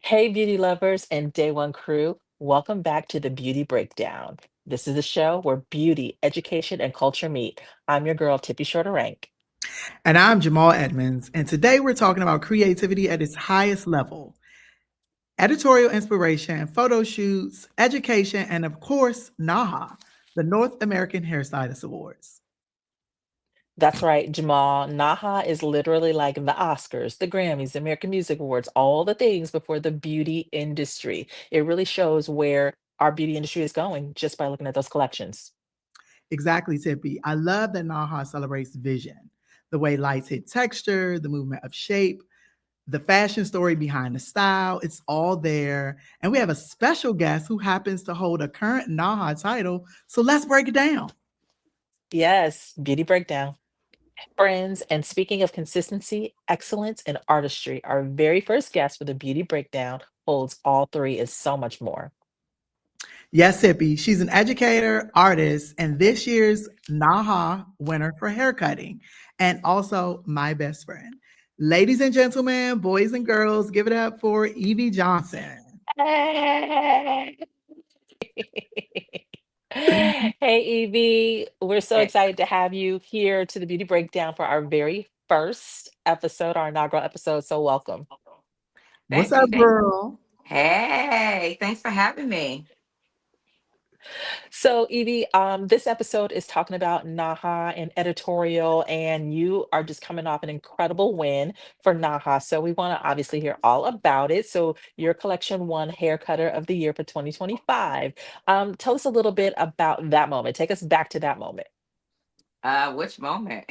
Hey, beauty lovers and day one crew. Welcome back to the Beauty Breakdown. This is the show where beauty, education, and culture meet. I'm your girl, Tippi Rank. And I'm Jamal Edmonds. And today we're talking about creativity at its highest level: editorial inspiration, photo shoots, education, and of course, NAHA, the North American Hairstylist Awards. That's right, Jamal. NAHA is literally like the Oscars, the Grammys, the American Music Awards, all the things before the beauty industry. It really shows where our beauty industry is going just by looking at those collections. Exactly, Tippy. I love that NAHA celebrates vision, the way lights hit texture, the movement of shape, the fashion story behind the style. It's all there. And we have a special guest who happens to hold a current NAHA title. So let's break it down. Yes, Beauty Breakdown. Friends, and speaking of consistency, excellence, and artistry, our very first guest for the Beauty Breakdown holds all three and so much more. Yes, Hippie. She's an educator, artist, and this year's NAHA winner for haircutting, and also my best friend. Ladies and gentlemen, boys and girls, give it up for Evie Johnson. Hey, Hey, Evie, we're so Hey, excited to have you here to the Beauty Breakdown for our very first episode, our inaugural episode. So, welcome. What's thank you. up, girl? Hey, thanks for having me. So, Evie, this episode is talking about NAHA and editorial, and you are just coming off an incredible win for NAHA. So, we want to obviously hear all about it. So, your collection won Hair Cutter of the Year for 2025. Tell us a little bit about that moment. Take us back to that moment. Which moment?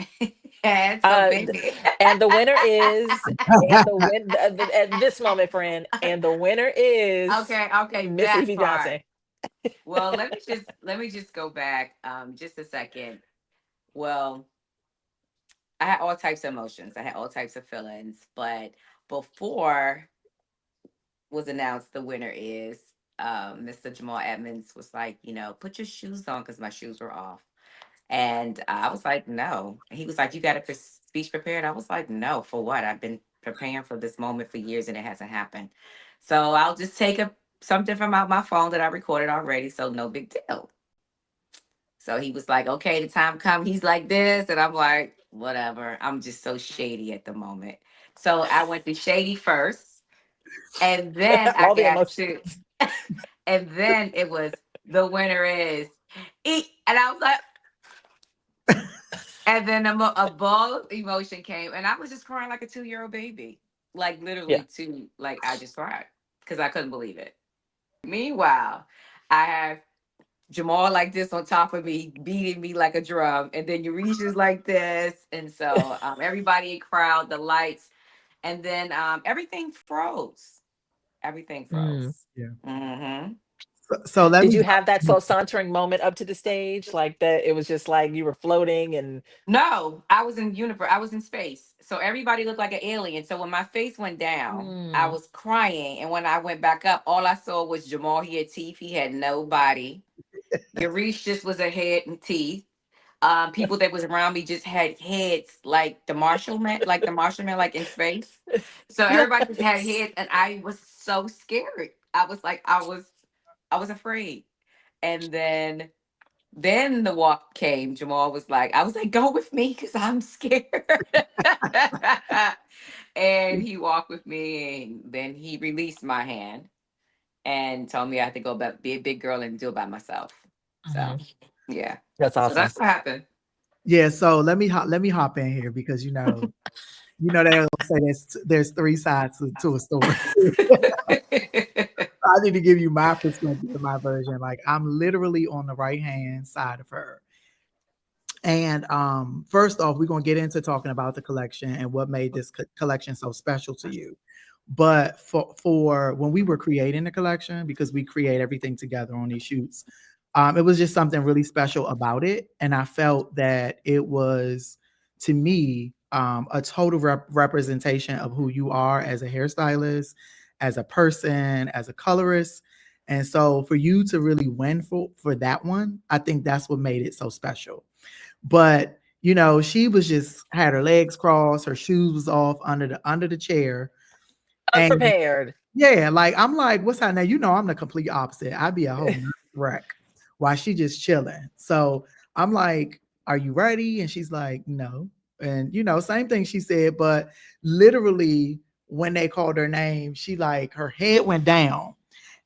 Had so Uh, th- many. and the winner is, and at this moment, friend, and the winner is Okay, Miss that Evie part. Johnson. Well, let me just go back just a second. Well, I had all types of emotions. I had all types of feelings, but before was announced the winner is Mr. Jamal Edmonds was like, put your shoes on because my shoes were off. And I was like, no. He was like, you got a speech prepared? I was like, no, for what? I've been preparing for this moment for years and it hasn't happened. So I'll just take something from out my phone that I recorded already. So no big deal. So he was like, okay, the time come. He's like this. And I'm like, whatever. I'm just so shady at the moment. So I went to shady first. And then I All the got emotions. to, and then it was the winner is eat. And I was like, and then a ball of emotion came, and I was just crying like a 2-year-old baby, like Yeah. literally two. Like I just cried because I couldn't believe it. Meanwhile, I have Jamal like this on top of me, beating me like a drum, and then Eurisha's like this, and so everybody in crowd, the lights, and then everything froze. Everything Mm. froze. Mm-hmm. So let Did me. you have that soul sauntering moment up to the stage? Like that, it was just like you were floating and No, I was in universe. I was in space. So everybody looked like an alien. So when my face went down, I mm. was crying. And when I went back up, all I saw was Jamal. He had teeth. He had no body. Yarish just was a head and teeth. People that was around me just had heads like the Martian man, like in space. So everybody just had Yes. heads, and I was so scared. I was afraid. And then the walk came. Jamal was like, I was like, go with me because I'm scared. And he walked with me, and then he released my hand and told me I had to go back, be a big girl and do it by myself. So, Mhm. yeah. That's So awesome. that's what happened. Yeah, so let me hop in here because they always say there's three sides to a story. I need to give you my perspective and my version. Like I'm literally on the right hand side of her. And first off, we're gonna get into talking about the collection and what made this collection so special to you. But for when we were creating the collection, because we create everything together on these shoots, it was just something really special about it, and I felt that it was, to me, a total representation of who you are as a hairstylist, as a person, as a colorist. And so for you to really win for that one, I think that's what made it so special. But she was just had her legs crossed, her shoes was off under the chair, and Unprepared. Yeah, like I'm like, what's her name? You know, I'm the complete opposite. I'd be a whole nervous wreck while she just chilling. So I'm like, are you ready? And she's like, no. And you know, same thing she said, but literally when they called her name, she like her head went down.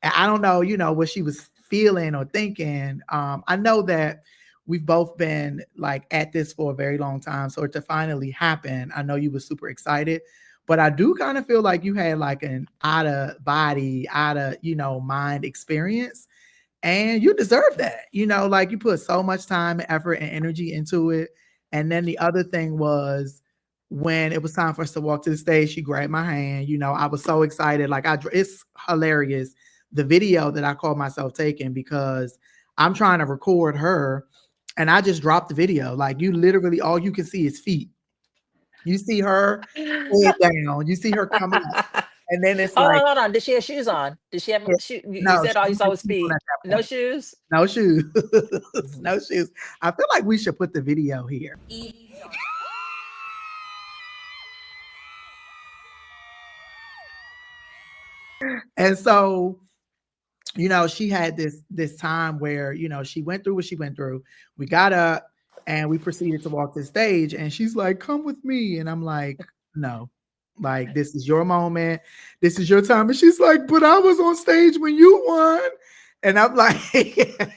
And I don't know, you know, what she was feeling or thinking. I know that we've both been like at this for a very long time. So to finally happen, I know you were super excited, but I do kind of feel like you had like an out of body, out of, you know, mind experience. And you deserve that. You know, like you put so much time, effort, and energy into it. And then the other thing was when it was time for us to walk to the stage, she grabbed my hand. You know, I was so excited. Like it's hilarious the video that I called myself taking because I'm trying to record her and I just dropped the video. Like you literally all you can see is feet. You see her head down, you see her come up, and then it's like, Hold on. Did she have shoes on? Did she have yeah, shoe? You no, said she all you didn't saw have was shoes on feet. at that No point. shoes? No shoes. Mhm. No shoes. I feel like we should put the video here. Evie Johnson. And so, you know, she had this time where, you know, she went through what she went through. We got up and we proceeded to walk the stage and she's like, "Come with me." And I'm like, "No. Like this is your moment. This is your time." And she's like, "But I was on stage when you won." And I'm like,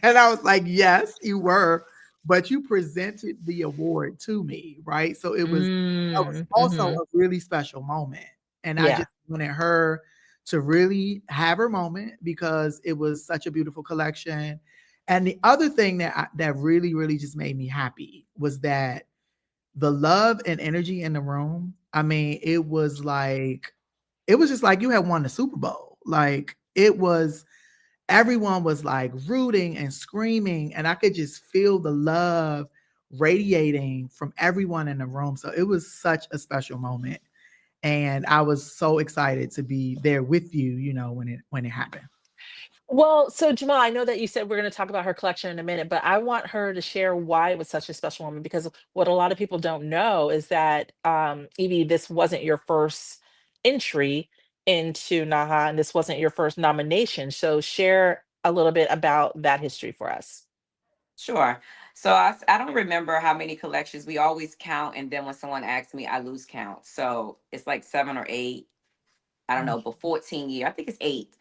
and I was like, "Yes, you were, but you presented the award to me, right?" So that was also Mhm. a really special moment. And I Yeah. just wanted her to really have her moment because it was such a beautiful collection. And the other thing that really, really just made me happy was that the love and energy in the room. I mean, it was just like you had won the Super Bowl. Like it was, everyone was like rooting and screaming, and I could just feel the love radiating from everyone in the room. So it was such a special moment. And I was so excited to be there with you, you know, when it happened. Well, so Jamal, I know that you said we're going to talk about her collection in a minute, but I want her to share why it was such a special moment because what a lot of people don't know is that Evie, this wasn't your first entry into NAHA and this wasn't your first nomination. So share a little bit about that history for us. Sure. So I don't remember how many collections we always count, and then when someone asks me, I lose count. So it's like 7 or 8. I don't Mm. know, but 14 years. I think it's 8.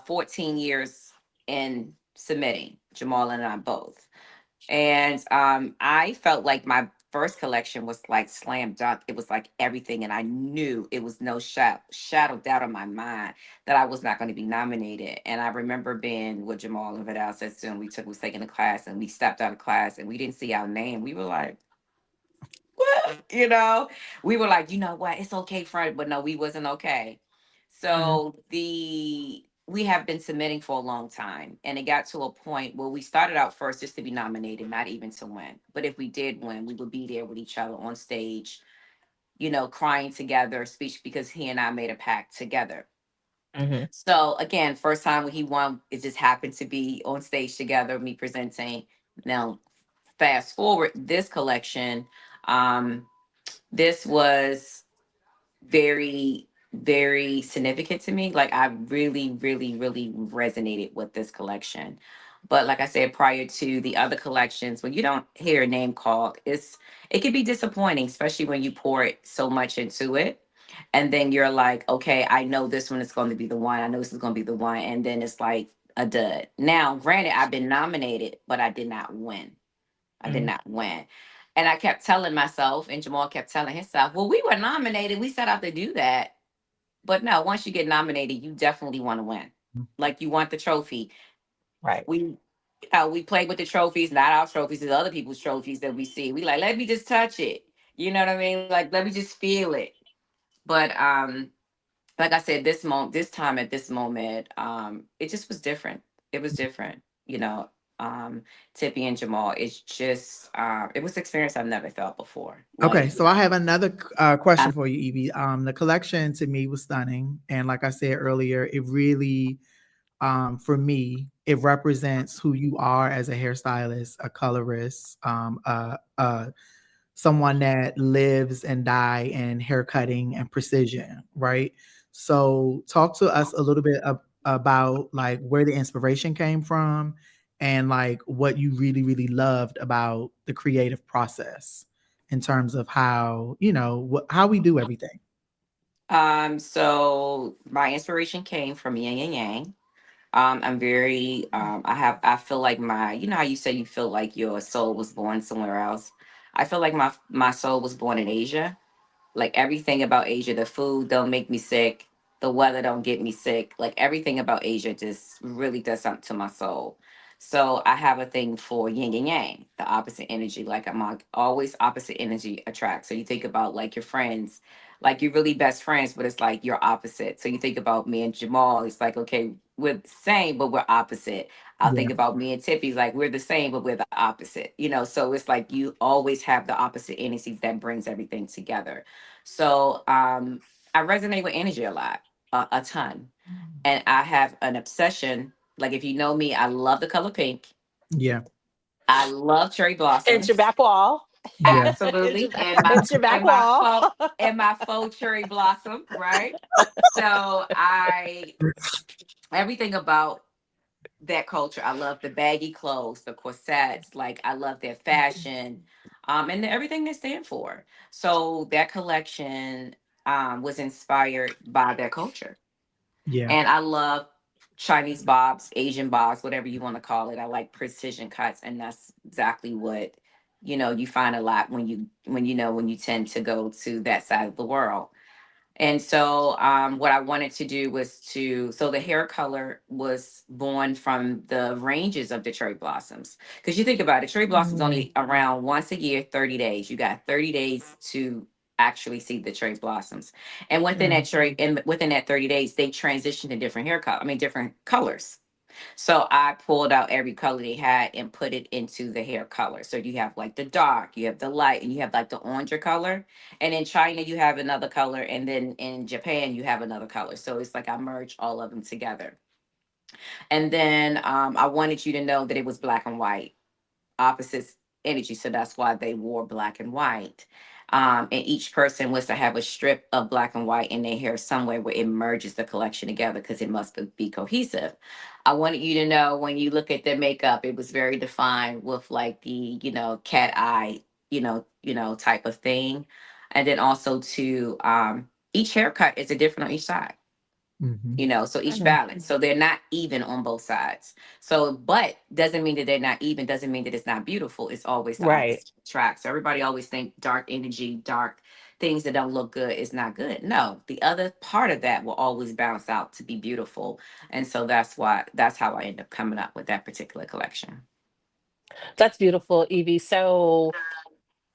14 years in submitting, Jamal and I both. And I felt like my first collection was like slam dunk. It was like everything, and I knew it was no shadow doubt in my mind that I was not going to be nominated. And I remember being with Jamal and Vidal said soon was taking a class, and we stepped out of class, and we didn't see our name. We were like, what? We were like, you know what? It's okay, friend, but no, we wasn't okay. Mhm. So we have been submitting for a long time, and it got to a point where we started out first just to be nominated, not even to win. But if we did win, we would be there with each other on stage, crying together, speech because he and I made a pact together. Hmm. So again, first time when he won, it just happened to be on stage together, me presenting. Now, fast forward this collection. Um, this was very, very significant to me. Like I really, really, really resonated with this collection. But like I said, prior to the other collections, when you don't hear a name called, it can be disappointing, especially when you pour it so much into it. And then you're like, okay, I know this one is going to be the one. I know this is going to be the one. And then it's like a dud. Now, granted, I've been nominated, but I did not win. I did Hmm. not win. And I kept telling myself, and Jamal kept telling himself, well, we were nominated. We set out to do that. But no, once you get nominated, you definitely want to win. Like you want the trophy. Right. We play with the trophies, not our trophies, it's other people's trophies that we see. We like, let me just touch it. You know what I mean? Like, let me just feel it. But like I said, this time at this moment, it just was different. It was different, um, Tippy and Jamal. It's just it was an experience I've never felt before. Okay, Like so I have another I, question for you, Evie. The collection to me was stunning, and like I said earlier, it really, for me, it represents who you are as a hairstylist, a colorist, someone that lives and die in hair cutting and precision, right? So talk to us a little bit about like where the inspiration came from and like what you really, really loved about the creative process in terms of how, how we do everything. So my inspiration came from yin and yang. I'm very I feel like my, you know how you say you feel like your soul was born somewhere else. I feel like my soul was born in Asia. Like everything about Asia, the food don't make me sick, the weather don't get me sick. Like everything about Asia just really does something to my soul. So I have a thing for yin and yang, the opposite energy. Like always opposite energy attracts. So you think about like your friends, like you're really best friends, but it's like you're opposite. So you think about me and Jamal, it's like, okay, we're the same, but we're opposite. I'll Yeah. think about me and Tippy, like we're the same, but we're the opposite. So it's like you always have the opposite energies that brings everything together. So I resonate with energy a lot, a ton. And I have an obsession. Like if you know me, I love the color pink. Yeah. I love cherry It's your blossoms. back wall. Yeah. Absolutely. And my It's your back and my wall. faux and my faux cherry blossom, right? So I everything about that culture. I love the baggy clothes, the corsets, like I love their fashion, and everything they stand for. So that collection was inspired by their culture. Yeah. And I love Chinese bobs, Asian bobs, whatever you want to call it. I like precision cuts, and that's exactly what you find a lot when you tend to go to that side of the world. And so, what I wanted to do was so the hair color was born from the ranges of the cherry blossoms. Because you think about it, cherry blossoms Mm. only around once a year, 30 days. You got 30 days to actually see the cherry blossoms. And Mm. within that 30 days, they transition to different different colors. So I pulled out every color they had and put it into the hair color. So you have like the dark, you have the light, and you have like the oranger color. And in China, you have another color. And then in Japan, you have another color. So it's like I merged all of them together. And then I wanted you to know that it was black and white, opposites energy. So that's why they wore black and white. And each person was to have a strip of black and white in their hair somewhere where it merges the collection together because it must be cohesive. I wanted you to know when you look at their makeup, it was very defined with like the, cat eye, type of thing. And then also to each haircut is a different on each side, Mhm. so each Mhm. balance. So they're not even on both sides. So, but doesn't mean that they're not even, doesn't mean that it's not beautiful. It's always the Right. opposite track. So everybody always think dark energy, dark things that don't look good is not good. No, the other part of that will always balance out to be beautiful. And so that's how I end up coming up with that particular collection. That's beautiful, Evie. So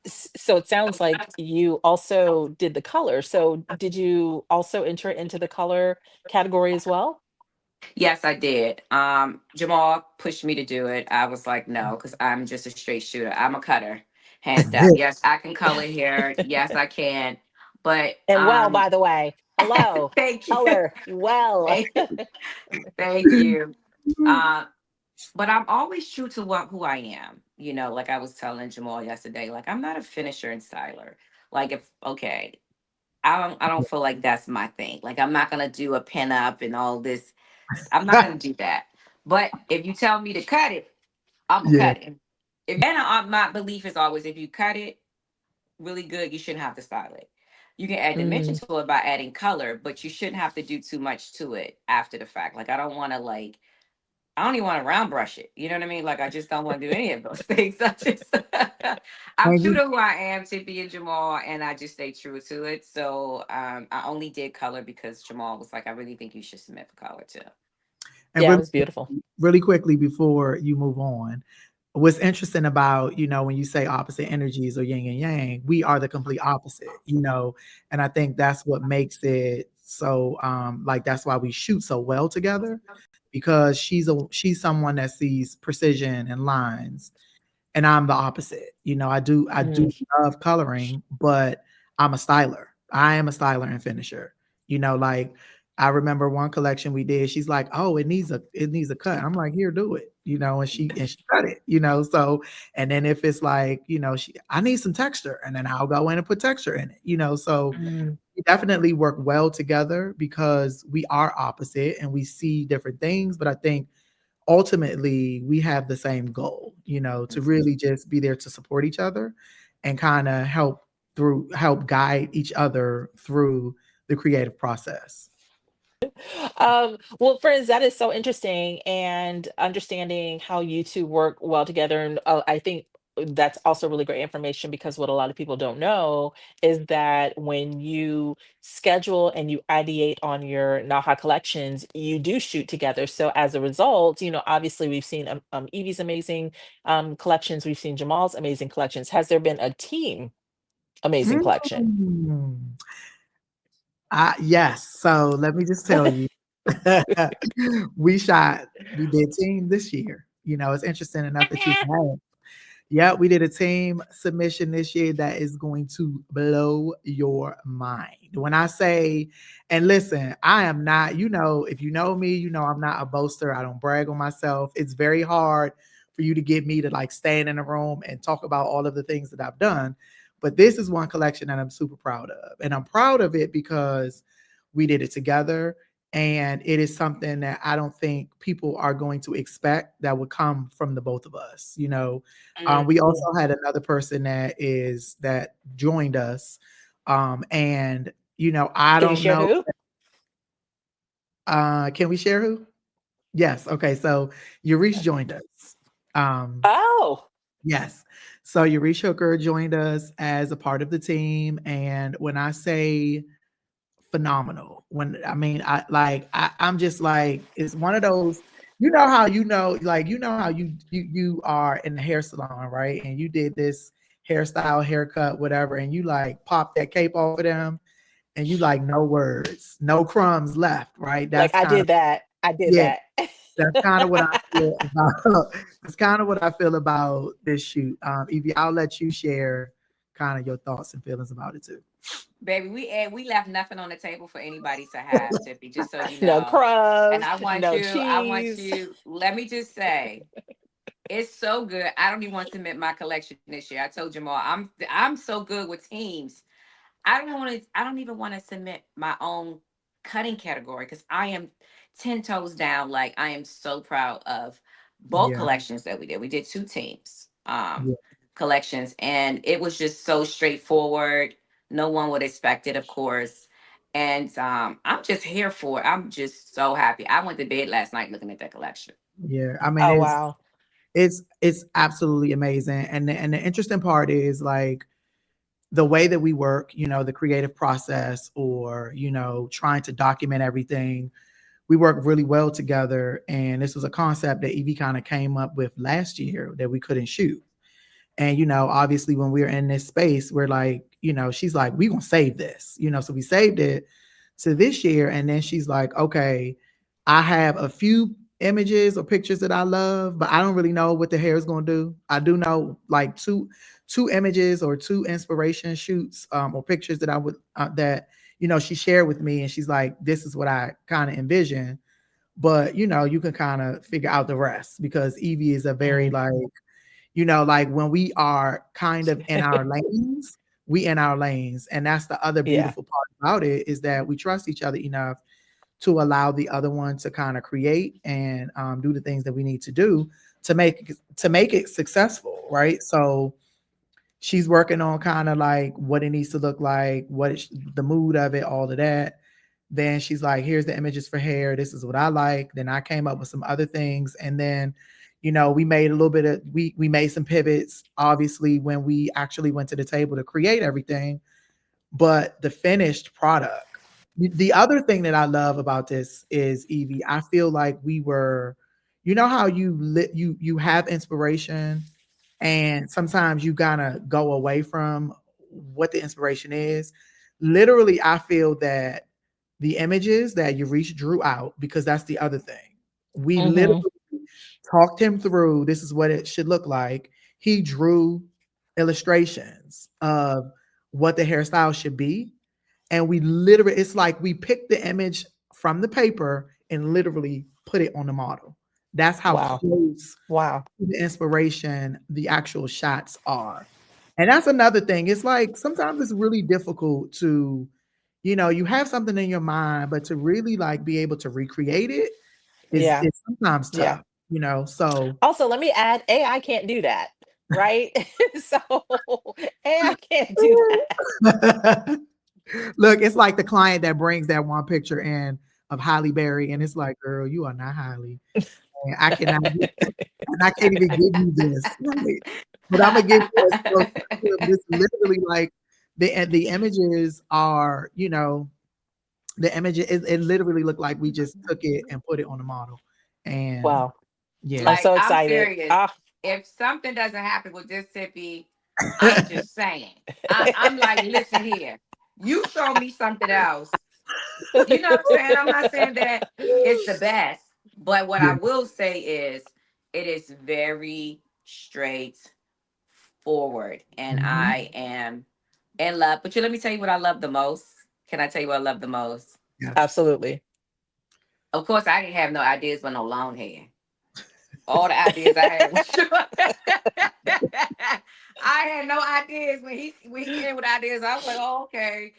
it sounds like you also did the color. So did you also enter into the color category as well? Yes, I did. Jamal pushed me to do it. I was like, no, because I'm just a straight shooter. I'm a cutter, hands down. Yes, I can color hair. Yes, I can. But And well, by the way, hello, thank you. color, well. Thank thank you. Uh, but I'm always true to who I am. Like I was telling Jamal yesterday, like I'm not a finisher and styler. Like if okay, I don't feel like that's my thing. Like I'm not gonna do a pin up and all this. I'm not gonna do that. But if you tell me to cut it, I'm gonna Yeah. cut it. My belief is always if you cut it really good, you shouldn't have to style it. You can add dimension Mm, to it by adding color, but you shouldn't have to do too much to it after the fact. Like I don't even want to round brush it. You know what I mean? Like I just don't want to do any of those things. I'm And true we to who I am, Tippy and Jamal, and I just stay true to it. So I only did color because Jamal was like, I really think you should submit for color too. and yeah, it really, was beautiful. really quickly before you move on, what's interesting about, when you say opposite energies or yin and yang, we are the complete opposite, and I think that's what makes it so like that's why we shoot so well together because she's someone that sees precision and lines and I'm the opposite. I do Mm, love coloring, but I'm a styler. I am a styler and finisher. Like I remember one collection we did. She's like, "Oh, it needs a cut." I'm like, "Here, do it," and she cut it, So, and then if it's like, I need some texture, and then I'll go in and put texture in it. So Mm. we definitely work well together because we are opposite and we see different things. But I think ultimately we have the same goal, to really just be there to support each other and kind of help guide each other through the creative process. Well, friends, that is so interesting, and understanding how you two work well together. And I think that's also really great information, because what a lot of people don't know is that when you schedule and you ideate on your NAHA collections, you do shoot together. So as a result, obviously we've seen Evie's amazing collections, we've seen Jamal's amazing collections. Has there been a team amazing collection? Mm. Yes. So let me just tell you, we did team this year. It's interesting enough that you have. Yeah, we did a team submission this year that is going to blow your mind. When I say, and listen, I am not, if you know me, I'm not a boaster. I don't brag on myself. It's very hard for you to get me to like stand in a room and talk about all of the things that I've done. But this is one collection that I'm super proud of. And I'm proud of it because we did it together. And it is something that I don't think people are going to expect that would come from the both of us. We Mm. also had another person that joined us. And I Can you don't share know. who? Can we share who? Yes. Okay. So Yurish joined us. Um, Oh, yes. So Yurish Hooker joined us as a part of the team. And when I say phenomenal, I'm just like, it's one of those, how you are in the hair salon, right? And you did this hairstyle, haircut, whatever, and you like pop that cape off of them, and you like no words, no crumbs left, right? like I did that. I did Yeah, that. that's kind of what I feel about. That's kind of what I feel about this shoot. Evie, I'll let you share kind of your thoughts and feelings about it too. Baby, we left nothing on the table for anybody to have, Tippy, just so you No know. And crumbs, I no want cheese. you, let me just say, it's so good. I don't even want to submit my collection this year. I told Jamal, I'm so good with teams. I don't even want to submit my own cutting category because I am 10 toes down. Like I am so proud of both Yeah, collections that we did. We did two teams yeah, collections, and it was just so straightforward. No one would expect it, of course. And I'm just here for it. I'm just so happy. I went to bed last night looking at that collection. yeah. I mean, Oh it's wow. it's it's absolutely amazing. And the interesting part is like the way that we work, the creative process, or trying to document everything. We work really well together. And this was a concept that Evie kind of came up with last year that we couldn't shoot. And obviously when we're in this space, we're like, she's like, we gonna save this, so we saved it to this year. And then she's like, okay, I have a few images or pictures that I love, but I don't really know what the hair is gonna do. I do know like two images or two inspiration shoots, or pictures that I would that she shared with me, and she's like, this is what I kind of envision. But you can kind of figure out the rest because Evie is a very Mm. like when we are kind of in our lanes, we in our lanes. And that's the other Yeah. beautiful part about it, is that we trust each other enough to allow the other one to kind of create and do the things that we need to do to make it successful, right? So she's working on kind of like what it needs to look like, the mood of it, all of that. Then she's like, here's the images for hair. This is what I like. Then I came up with some other things. And then, we made a little bit of, we made some pivots, obviously, when we actually went to the table to create everything. But the finished product, the other thing that I love about this is, Evie, I feel like we were, how you have inspiration, and sometimes you gotta go away from what the inspiration is. Literally, I feel that the images that Yurish drew out, because that's the other thing. We literally Hmm. talked him through, this is what it should look like. He drew illustrations of what the hairstyle should be. And we literally, it's like we picked the image from the paper and literally put it on the model. That's how Wow. close Wow. to the inspiration the actual shots are. And that's another thing. It's like sometimes it's really difficult to, you have something in your mind, but to really like be able to recreate it Yeah. is sometimes Yeah. tough. So Also, let me add, AI can't do that, right? So AI can't do that. look, it's like the client that brings that one picture in of Halle Berry, and it's like, girl, you are not Halle. And I cannot and I can't even give you this. Right? But I'm gonna give you a so this literally like the images are, the image it literally looked like we just took it and put it on the model. And Wow. yeah. I'm Like, so I'm excited. serious. Ah. If something doesn't happen with this Tippi, I'm just saying. I'm like, listen here. You show me something else. You know what I'm saying? I'm not saying that it's the best, but what I Yeah. will say is it is very straightforward, and Mhm. I am in love. But let me tell you what I love the most. Can I tell you what I love the most? Yes. Absolutely. Of course, I didn't have no ideas with no long hair. All the ideas I had was short. I had no ideas when he came with ideas. I was like, oh, okay.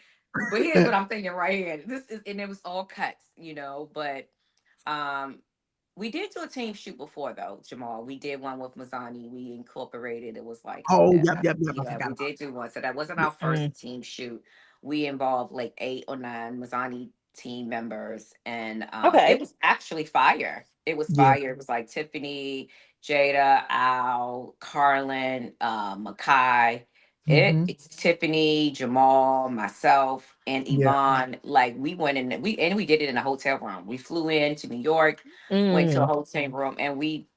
But here's what I'm thinking right here. This is and it was all cuts, but um we did do a team shoot before though, Jamal. We did one with Mazzani. We incorporated. It was like Oh, yep, yep, yep. I yeah, forgot we about did do one. So that wasn't it. our Mm, first team shoot. We involved like 8 or 9 Mazzani team members, and it okay. was actually fire. It was Yeah. fire. It was like Tiffany, Jada, Al, Carlin, Makai. Mhm. It's Tiffany, Jamal, myself, and Yeah. Yvonne. Like we went in, we did it in a hotel room. We flew in to New York, went to a Mm, hotel room, and we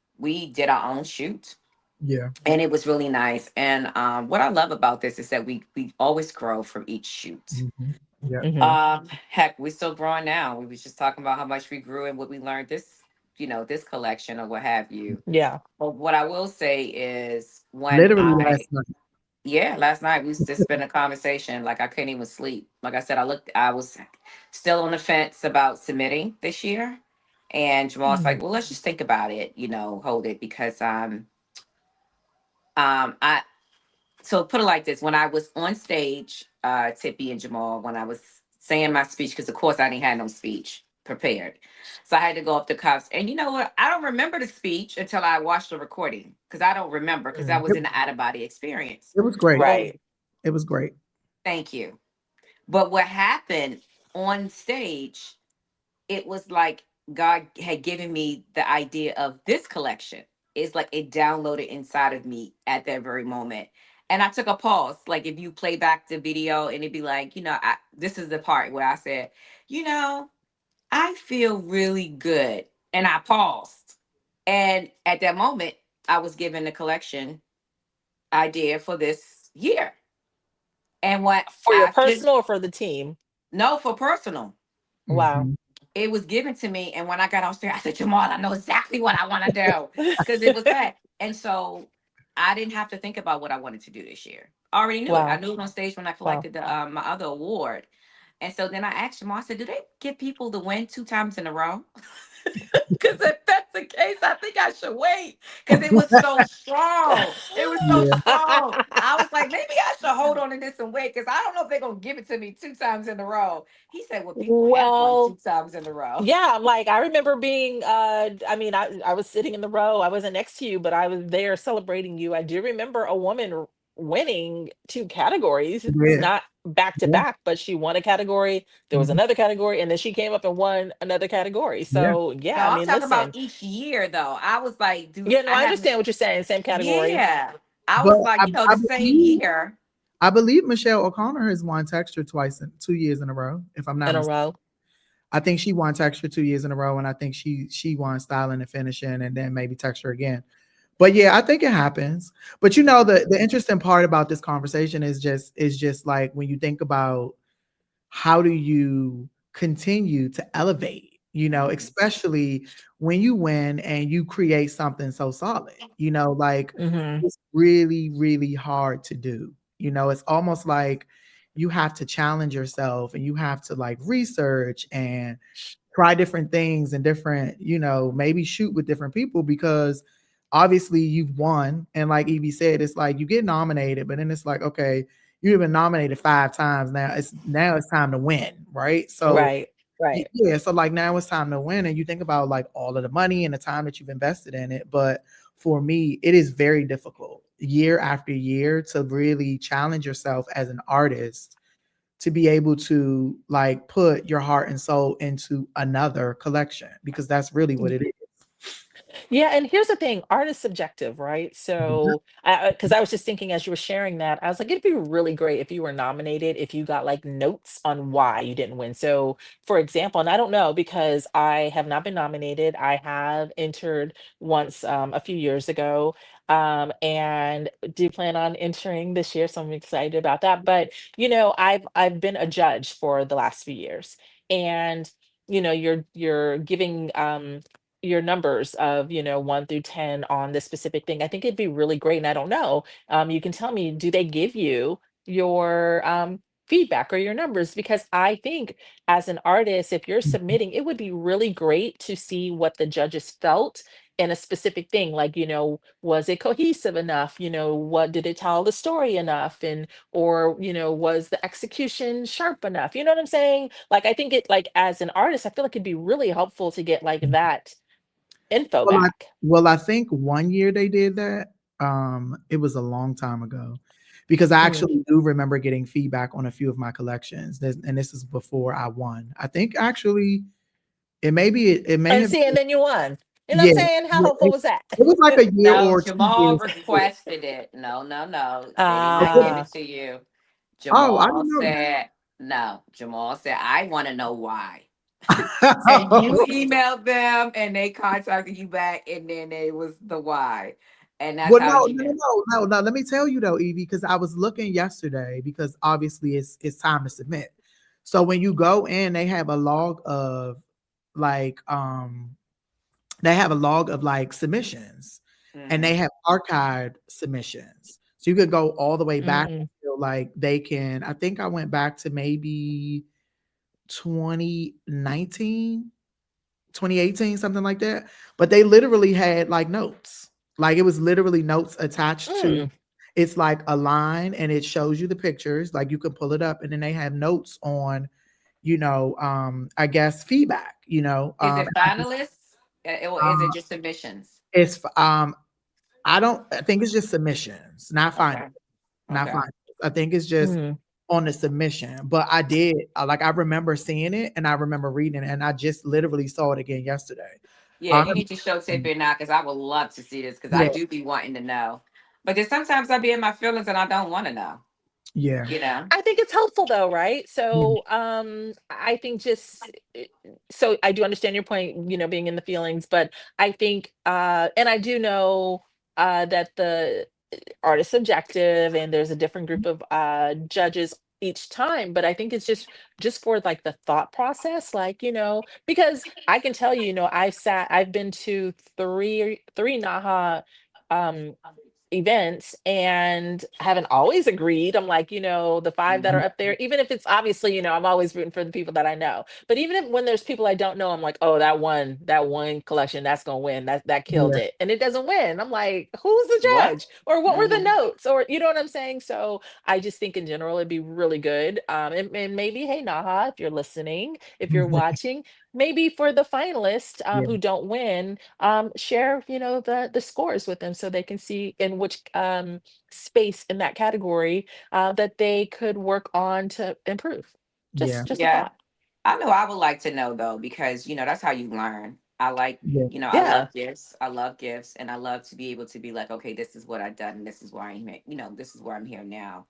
did our own shoot, Yeah. and it was really nice. And what I love about this is that we always grow from each shoot. Mhm. Yep. hmm Heck, we're still growing now. We was just talking about how much we grew and what we learned this collection or what have you. Yeah. But what I will say is when Literally I last night. yeah, last night we was just been a conversation. Like I couldn't even sleep. Like I said, I was still on the fence about submitting this year. And Jamal's Mm, like, well, let's just think about it, hold it because I so put it like this: when I was on stage, Tippy and Jamal, when I was saying my speech, because of course I didn't have no speech prepared, so I had to go up the cuffs. And you know what? I don't remember the speech until I watched the recording because I don't remember because I mm, was It, in the out of body experience. it was great. Well, right. It was great. thank you. But what happened on stage, it was like God had given me the idea of this collection. It's like it downloaded inside of me at that very moment. And I took a pause. Like if you play back the video and it'd be like, this is the part where I said, you know, I feel really good. And I paused. And at that moment, I was given the collection idea for this year. And what For your I could personal or for the team? know for personal. Wow. Mhm. It was given to me, and when I got on stage, I said, Jamal, I know exactly what I want to do because it was that. And so I didn't have to think about what I wanted to do this year. I already knew it. I Wow. knew it on stage when I Wow. collected my other award. And so then I asked Jamal, I said, do they get people to win 2 times in a row? Because if that's the case, I think I should wait. Because it was so strong. It was so Yeah. strong. I was like, maybe I should hold on to this and wait because I don't know if they're gonna give it to me 2 times in a row. He said, well, people have won two Well, times in a row. yeah, like I remember being I mean, I was sitting in the row. I wasn't next to you, but I was there celebrating you. I do remember a woman winning 2 categories. It's Yeah. not back to Yeah. back, but she won a category. There was Mhm. another category, and then she came up and won another category. Yeah. So No, yeah, I I'm mean, talking about listen. each year though. I was like, dude, Yeah, no, I I haven't. understand what you're saying. Same category Yeah. I But was like, I the same believe year. Michelle O'Connor has won texture twice in 2 years in a row, if I'm not in a mistaken. row. I think she won texture 2 years in a row, and I think she won styling and finishing, and then maybe texture again. But yeah, I think it happens. But the interesting part about this conversation is just like when you think about how do you continue to elevate, Mhm. especially when you win and you create something so solid, like Hmm it's really, really hard to do. It's almost like you have to challenge yourself and you have to like research and try different things and different, maybe shoot with different people because obviously you've won. And like Evie said, it's like you get nominated, but then it's like, okay, you've been nominated 5 times now. It's time to win, right? So Right. Right. yeah, so like now it's time to win, and you think about like all of the money and the time that you've invested in it. But for me, it is very difficult year after year to really challenge yourself as an artist to be able to like put your heart and soul into another collection because that's really what it is. Yeah, and here's the thing, art is subjective, right? Mhm. So, because I was just thinking as you were sharing that, I was like, it'd be really great if you were nominated, if you got like notes on why you didn't win. So, for example, and I don't know because I have not been nominated. I have entered once a few years ago, and do plan on entering this year. So I'm excited about that. But I've been a judge for the last few years, and you're giving your numbers of 1 through 10 on this specific thing. I think it'd be really great, and I don't know, you can tell me, do they give you your feedback or your numbers? Because I think as an artist, if you're submitting, it would be really great to see what the judges felt in a specific thing, like, was it cohesive enough, what did it tell the story enough, and or was the execution sharp enough, you know what I'm saying? Like, I think it, like, as an artist, I feel like it'd be really helpful to get like that info Well, I back. well, I think one year they did that. It was a long time ago because I Mm. actually do remember getting feedback on a few of my collections. And this is before I won. I think actually it may And have see, and then you won. You know what I'm yeah, saying? How yeah, helpful was that? it was like a year No, or 2 years Jamal before. requested it. No, no, no. They did not give Ah, it to you. Oh, I Jamal didn't know said, no. Jamal said, I want to know why. And that. you emailed them and they contacted you back, and then it was the why. And that's Well, how no, you no, know. no, no, no, no. Let me tell you though, Evie, because I was looking yesterday because obviously it's time to submit. So when you go in, they have a log of like they have a log of like submissions, and they Hmm. have archived submissions. So you could go all the way back mm, until like they can. I think I went back to maybe 2019, 2018, something like that. But they literally had like notes. Like it was literally notes attached to mm. it's like a line and it shows you the pictures. Like you can pull it up and then they have notes on, I guess feedback, Is it finalists, or is it just submissions? it's I think it's just submissions, not final, Okay. not Okay. final. I think it's just Mm. on the submission. But I remember seeing it and I remember reading it and I just literally saw it again yesterday. Yeah, Um, you need to show Tippy now because I would love to see this because I yeah, do be wanting to know. But then sometimes I be in my feelings and I don't want to know, yeah, you know? I think it's helpful though, right? yeah, So, I think just so I do understand your point, being in the feelings, but I think, and I do know that the art is subjective and there's a different group of judges each time, but I think it's just for like the thought process, like, because I can tell you, I've been to three NAHA um events and haven't always agreed. I'm like, the five that are mhm, up there, even if it's obviously, I'm always rooting for the people that I know. But even if when there's people I don't know, I'm like, oh, that one collection, that's gonna win. That killed yeah, it. And it doesn't win. I'm like, who's the What? judge? Or what were the Hmm. notes? Or you know what I'm saying? So I just think in general it'd be really good. And maybe, hey Naha, if you're listening, if you're watching, maybe for the finalists yeah, who don't win, share the scores with them so they can see in which space in that category that they could work on to improve. yeah, Just a Yeah. thought. I know I would like to know though, because that's how you learn. I like, yeah, I Yeah. love gifts. I love gifts, and I love to be able to be like, okay, this is what I've done, and this is where I'm, this is where I'm here now.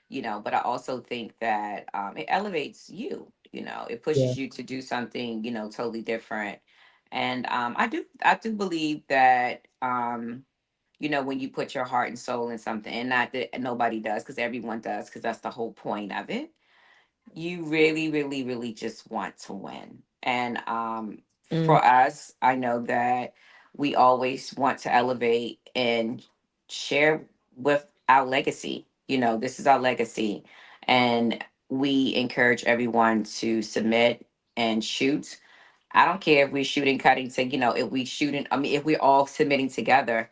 But I also think that it elevates you. It yeah, pushes you to do something, totally different. And I do believe that, when you put your heart and soul in something, and not that nobody does, because everyone does, because that's the whole point of it. You really, really, really just want to win. And Mm, for us, I know that we always want to elevate and share with our legacy. This is our legacy. And we encourage everyone to submit and shoot. I don't care if we're shooting, cutting to, if we shooting, I mean, if we're all submitting together.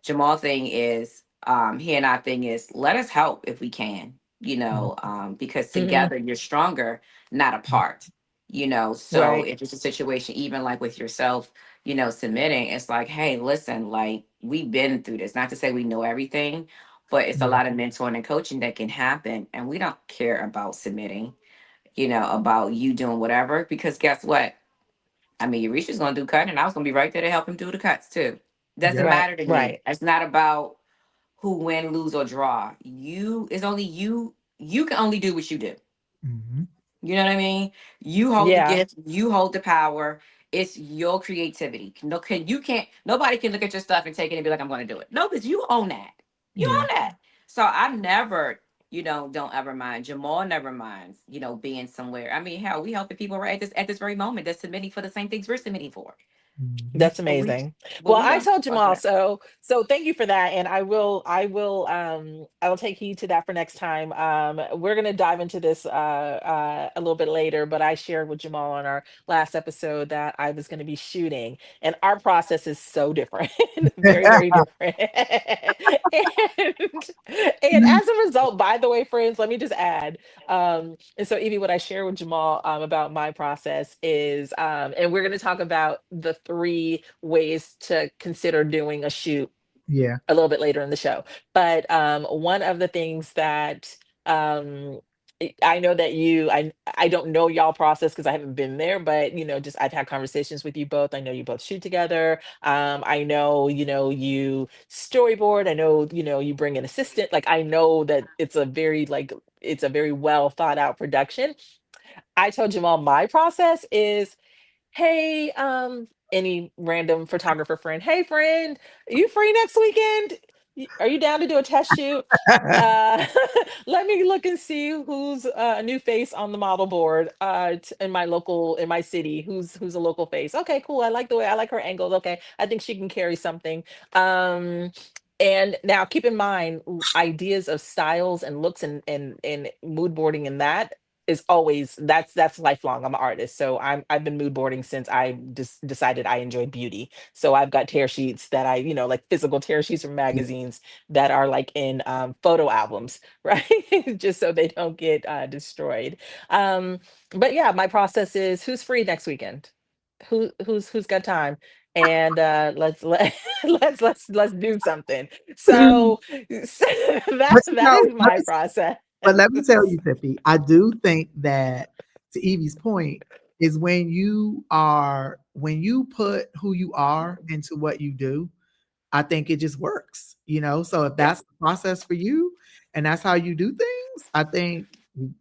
Jamal thing is, he and I thing is, let us help if we can, because Mhm. together you're stronger, not apart. So Right. if it's a situation, even like with yourself, submitting, it's like, hey, listen, like we've been through this. Not to say we know everything, but it's a Yeah. lot of mentoring and coaching that can happen, and we don't care about submitting, about you doing whatever, because guess what? I mean, Eurisha's gonna do cutting, and I was gonna be right there to help him do the cuts too. Doesn't Yeah. Right. matter to me. Right. It's not about who win, lose, or draw. You It's only you. You can only do what you do. Mhm. You know what I mean? You hold the Yeah. gift. You hold the power. It's your creativity. No, you can't. Nobody can look at your stuff and take it and be like, "I'm going to do it." No, because you own that. You Yeah. own that. So I never, don't ever mind. Jamal never minds, being somewhere. I mean, hell, we helping people right at this very moment that's submitting for the same things we're submitting for. Mhm. That's But we, amazing. but Well, we I don't told talk about Jamal, that. so thank you for that. And I will take heed to that for next time. We're gonna dive into this a little bit later, but I shared with Jamal on our last episode that I was gonna be shooting, and our process is so different, very, very different. And as a result, by the way, friends, let me just add, and so, Evie, what I share with Jamal about my process is, and we're going to talk about the three ways to consider doing a shoot Yeah. a little bit later in the show. But one of the things that um, I know that I don't know y'all process because I haven't been there, but just I've had conversations with you both. I know you both shoot together. I know you storyboard. I know you bring an assistant. Like I know that it's a very well thought out production. I told Jamal my process is, hey, any random photographer friend, hey friend, are you free next weekend? Are you down to do a test shoot? uh Let me look and see who's a new face on the model board in my city, who's a local face. Okay, cool. I like her angles. Okay, I think she can carry something. um and now keep in mind, ideas of styles and looks and mood boarding, and that is always that's lifelong. I'm an artist, so I've been mood boarding since I just decided I enjoyed beauty. So I've got tear sheets that like physical tear sheets from Yeah. magazines that are like in photo albums, right? Just so they don't get destroyed. Um, but yeah, my process is, who's free next weekend? Who's got time? And let's do something. So, that But you that know, is my process. let me tell you, Tippi, I do think that, to Evie's point, is when you put who you are into what you do, I think it just works, you know. So if Yeah. that's the process for you and that's how you do things, I think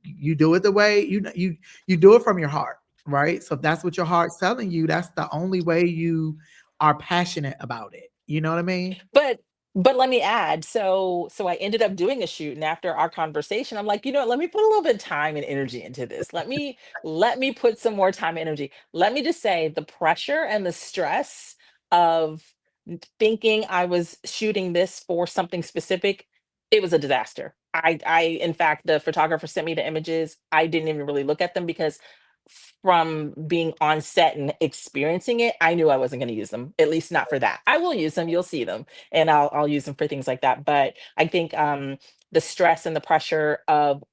you do it the way you do it from your heart, right? So if that's what your heart's telling you, that's the only way you are passionate about it. You know what I mean? But let me add, so I ended up doing a shoot, and after our conversation, I'm like, let me put a little bit of time and energy into this. Let me put some more time and energy. Let me just say, the pressure and the stress of thinking I was shooting this for something specific, it was a disaster. In fact, the photographer sent me the images. I didn't even really look at them because from being on set and experiencing it, I knew I wasn't going to use them, at least not for that. I will use them, you'll see them, and I'll use them for things like that. But I think the stress and the pressure of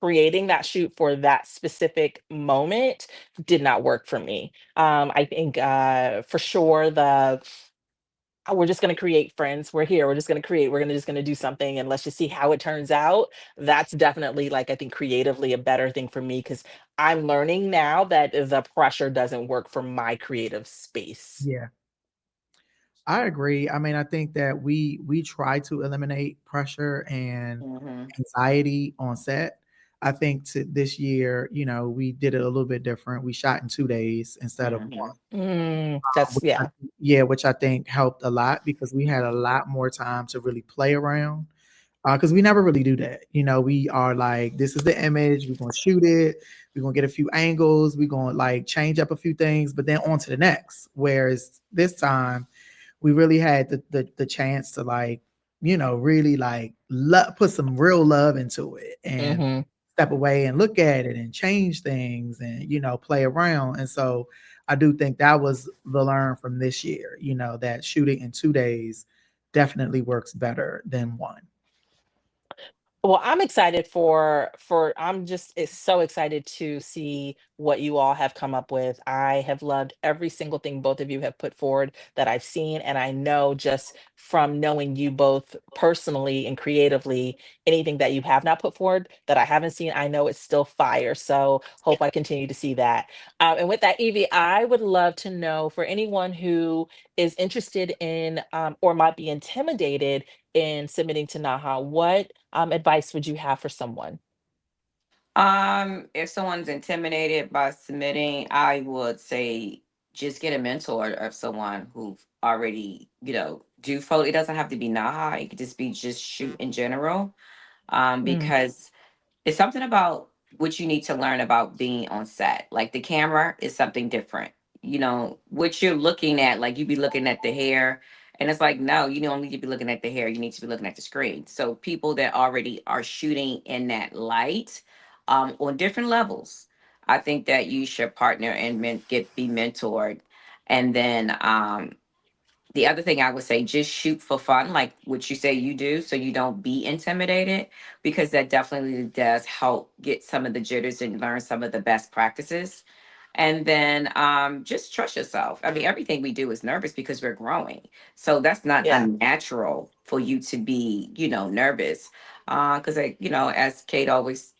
creating that shoot for that specific moment did not work for me. I think for sure the "Oh, we're just going to create, friends. We're here. We're just going to create. We're going to do something, and let's just see how it turns out." That's definitely, like, I think creatively a better thing for me, because I'm learning now that the pressure doesn't work for my creative space. Yeah. I agree. I mean, I think that we try to eliminate pressure and Hmm. anxiety on set. I think to this year, we did it a little bit different. We shot in 2 days instead of one. Hmm. That's, Which yeah. which I think helped a lot because we had a lot more time to really play around. Because we never really do that. We are like, this is the image, we're gonna shoot it, we're gonna get a few angles, we're gonna like change up a few things, but then on to the next. Whereas this time we really had the chance to, like, really like put some real love into it and Hmm. step away and look at it and change things and, play around. And so I do think that was the learn from this year, that shooting in 2 days definitely works better than one. Well, I'm excited for I'm just it's so excited to see what you all have come up with. I have loved every single thing both of you have put forward that I've seen, and I know just from knowing you both personally and creatively, anything that you have not put forward that I haven't seen, I know it's still fire. So hope I continue to see that. And with that, Evie, I would love to know for anyone who is interested in or might be intimidated in submitting to NAHA, what advice would you have for someone? If someone's intimidated by submitting, I would say just get a mentor of someone who already, do photo. It doesn't have to be NAHA. It could just be just shoot in general. Mm, Because it's something about what you need to learn about being on set. Like the camera is something different. What you're looking at, like you be looking at the hair, and it's like, no, you don't need to be looking at the hair. You need to be looking at the screen. So people that already are shooting in that light, on different levels, I think that you should partner and be mentored. And then the other thing I would say, just shoot for fun, like what you say you do, so you don't be intimidated, because that definitely does help get some of the jitters and learn some of the best practices. And then just trust yourself. I mean, everything we do is nervous because we're growing. So that's not yeah. unnatural for you to be, nervous. Because, as Kate always,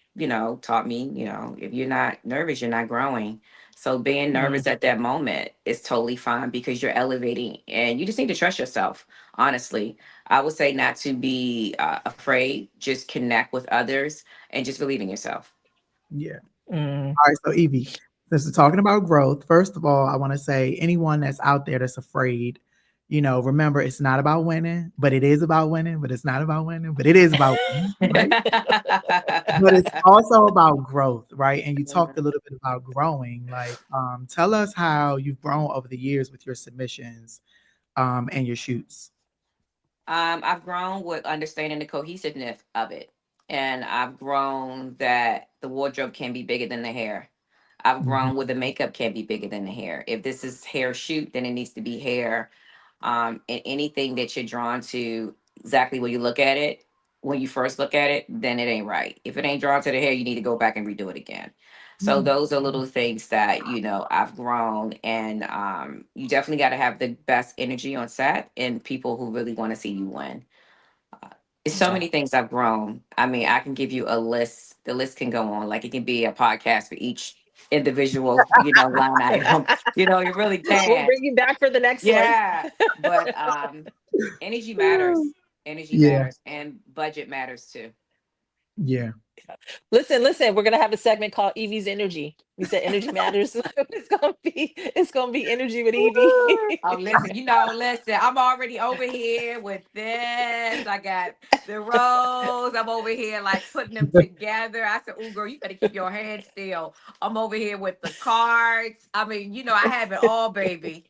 taught me, if you're not nervous, you're not growing. So being Mm, nervous at that moment is totally fine because you're elevating and you just need to trust yourself. Honestly, I would say not to be afraid, just connect with others and just believe in yourself. Yeah. mm. All right. So, Evie, since we're talking about growth, first of all, I want to say anyone that's out there that's afraid, remember it's not about winning, but it is about winning, but it's not about winning, but it is about winning, right? But it's also about growth, right? And you talked a little bit about growing. Like, tell us how you've grown over the years with your submissions, and your shoots. I've grown with understanding the cohesiveness of it. And I've grown that the wardrobe can be bigger than the hair. I've Mhm. grown with the makeup can be bigger than the hair. If this is hair shoot, then it needs to be hair. And anything that you're drawn to, exactly when you look at it, when you first look at it, then it ain't right. If it ain't drawn to the hair, you need to go back and redo it again. So Mm. those are little things that I've grown, and you definitely got to have the best energy on set and people who really want to see you win. Uh, it's so Yeah. many things I've grown. I mean, I can give you a list. The list can go on. Like it can be a podcast for each individual, line item. You really We'll can. bring you back for the next one. Yeah, but energy matters. Energy Yeah, matters, and budget matters too. yeah. Listen, we're gonna have a segment called Evie's Energy. We said energy matters. It's gonna be energy with Evie. Oh, listen, listen. I'm already over here with this. I got the rows. I'm over here like putting them together. I said, "Oh, girl, you better keep your hands still." I'm over here with the cards. I mean, I have it all, baby.